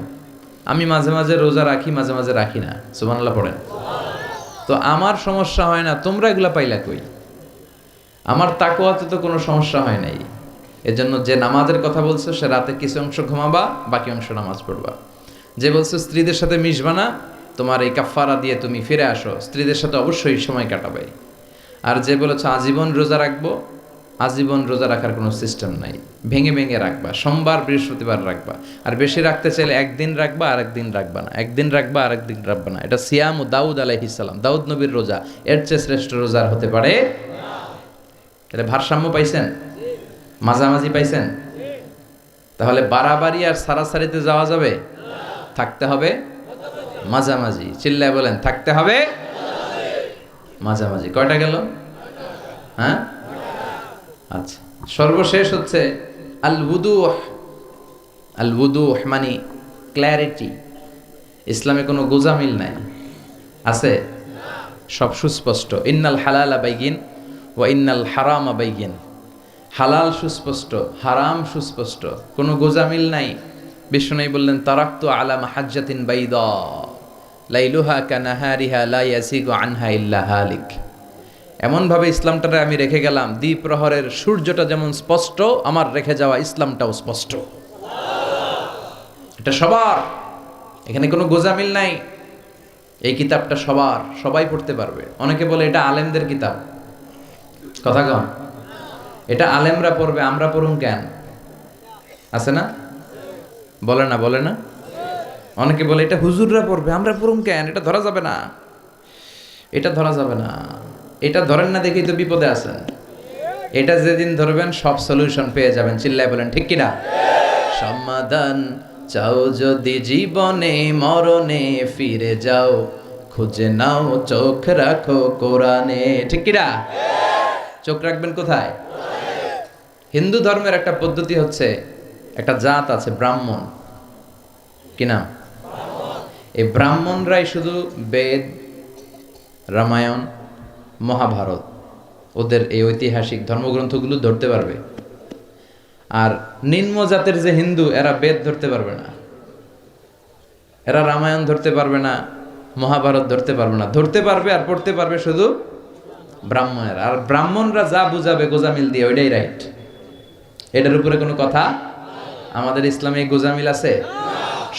আমি মাঝে মাঝে রোজা রাখি, মাঝে মাঝে রাখি না। সুবহানাল্লাহ পড়েন। তো আমার সমস্যা হয় না, তোমরা এগুলা পাইলা কই? আমার তাকওয়াতে তো কোনো সমস্যা হয় নাই। এজন্য যে নামাজের কথা বলছো, সে রাতে কিছু অংশ ঘুমাবা, বাকি অংশ নামাজ পড়বা। যে বলছো স্ত্রীদের সাথে মিশবা না, তোমার এই কাফারা দিয়ে তুমি ফিরে আসো, স্ত্রীদের সাথে অবশ্যই সময় কাটাবে। আর যে বলেছ আজীবন রোজা রাখবো, আজীবন রোজা রাখার কোনো সিস্টেম নাই, ভেঙে ভেঙে রাখবা, সোমবার বৃহস্পতিবার রাখবা। আর বেশি রাখতে চাইলে একদিন রাখবা, আর একদিন রাখবা না, একদিন রাখবা আর একদিন রাখবা না। এটা সিয়াম ও দাউদ আলাইহিস সালাম, দাউদ নবীর রোজা, এর চেয়ে শ্রেষ্ঠ রোজার হতে পারে? তাহলে ভারসাম্য পাইছেন, মাঝামাঝি পাইছেন? তাহলে বাড়াবাড়ি আর সারাসারিতে যাওয়া যাবে? থাকতে হবে মাঝামাঝি। চিল্লায় বলেন, থাকতে হবে মাঝামাঝি। কয়টা গেল? হ্যাঁ, আচ্ছা। সর্বশেষ হচ্ছে আল ওয়ুদুহ। আল ওয়ুদুহ মানে ক্ল্যারিটি। ইসলামে কোনো গোজামিল নাই, আছে? সব সুস্পষ্ট। ইন্নাল হালালা বাইয়িন ওয়া ইন্নাল হারামা বাইয়িন। হালাল সুস্পষ্ট, হারাম সুস্পষ্ট, কোনো গোজামিল নাই। বিষ্ণু বললেন, তারাকতু আলা মাহাজ্জাতিন বাইদা লাইলুহা কানাহারিহা লা ইয়াসিগু আনহা ইল্লা হালিক। এমনভাবে ইসলামটারে আমি রেখে গেলাম, দ্বিপ্রহরের সূর্যটা যেমন স্পষ্ট, আমার রেখে যাওয়া ইসলামটাও স্পষ্ট। এটা সবার, এখানে কোনো গোজামিল নাই। এই কিতাবটা সবার, সবাই পড়তে পারবে। অনেকে বলে এটা আলেমদের কিতাব, কথা কন, এটা আলেমরা পড়বে, আমরা পড়ুন কেন? আছে না? বলে না, বলে না? অনেকে বলে এটা হুজুররা পড়বে, আমরা পড়ুন কেন? এটা ধরা যাবে না, এটা ধরা যাবে না। এটা ধরেন না দেখেই তো বিপদে আছেন। এটা যেদিন ধরবেন সব সলিউশন পেয়ে যাবেন। চিল্লায় বলেন ঠিক কিনা? সমাধান চাও যদি জীবনে, মরণে ফিরে যাও, খুঁজে নাও চোখ রাখো কোরআনে। ঠিক কিনা? চোখ রাখবেন কোথায়? হিন্দু ধর্মের একটা পদ্ধতি হচ্ছে, একটা জাত আছে ব্রাহ্মণ, কি নাম? এই ব্রাহ্মণরাই শুধু বেদ, রামায়ণ, মহাভারত, ওদের এই ঐতিহাসিক ধর্মগ্রন্থগুলো ধরতে পারবে। আর নিম্ন জাতের যে হিন্দু, এরা বেদ ধরতে পারবে না, এরা রামায়ণ ধরতে পারবে না, মহাভারত ধরতে পারবে না। ধরতে পারবে আর পড়তে পারবে শুধু ব্রাহ্মণেরা। আর ব্রাহ্মণরা যা বুঝাবে গোজামিল দিয়ে, ওইটাই রাইট। এটার উপরে কোনো কথা? আমাদের ইসলামে গোজামিল আছে?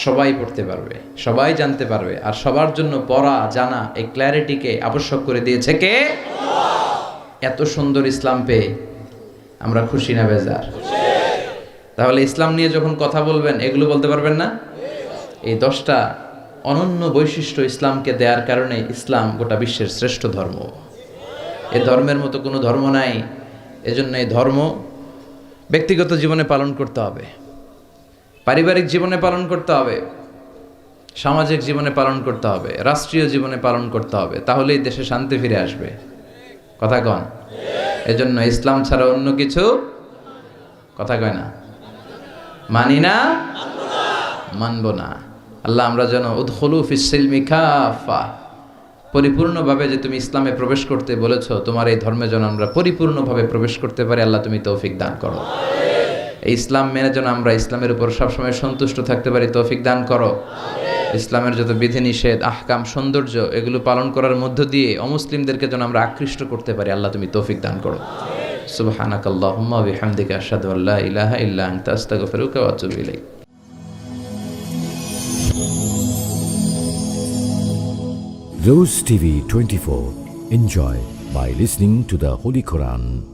সবাই পড়তে পারবে, সবাই জানতে পারবে। আর সবার জন্য পড়া জানা, এই ক্ল্যারিটিকে আবশ্যক করে দিয়েছে কে? এত সুন্দর ইসলাম পেয়ে আমরা খুশি না বেজার? তাহলে ইসলাম নিয়ে যখন কথা বলবেন, এগুলো বলতে পারবেন না? এই 10টা অনন্য বৈশিষ্ট্য ইসলামকে দেওয়ার কারণে ইসলাম গোটা বিশ্বের শ্রেষ্ঠ ধর্ম। এই ধর্মের মতো কোনো ধর্ম নাই। এজন্য এই ধর্ম ব্যক্তিগত জীবনে পালন করতে হবে, পারিবারিক জীবনে পালন করতে হবে, সামাজিক জীবনে পালন করতে হবে, রাষ্ট্রীয় জীবনে পালন করতে হবে। তাহলেই দেশে শান্তি ফিরে আসবে। কথা কন? এজন্য ইসলাম ছাড়া অন্য কিছু, কথা কয় না, মানি না, মানব না। আল্লাহ আমরা যেন উদখুলু ফিস সিলমি কাফা, পরিপূর্ণভাবে যে তুমি ইসলামে প্রবেশ করতে বলেছো, তোমার এই ধর্মে যেন আমরা পরিপূর্ণভাবে প্রবেশ করতে পারি। আল্লাহ তুমি তৌফিক দান করো। এই ইসলাম মেনে যেন আমরা ইসলামের উপর সবসময় সন্তুষ্ট থাকতে পারি, তৌফিক দান করো। ইসলামের যত বিধিনিষেধ, আহকাম, সৌন্দর্য, এগুলো পালন করার মধ্য দিয়ে অমুসলিমদেরকে যেন আমরা আকৃষ্ট করতে পারি। আল্লাহ তুমি তৌফিক দান করো। সুবহানাকাল্লাহুম্মা ওয়া বিহামদিকা আশহাদু আল্লা ইলাহা ইল্লা আনতা আস্তাগফিরুকা ওয়া আতুবু ইলাইক। Rose TV 24. Enjoy by listening to the Holy Quran.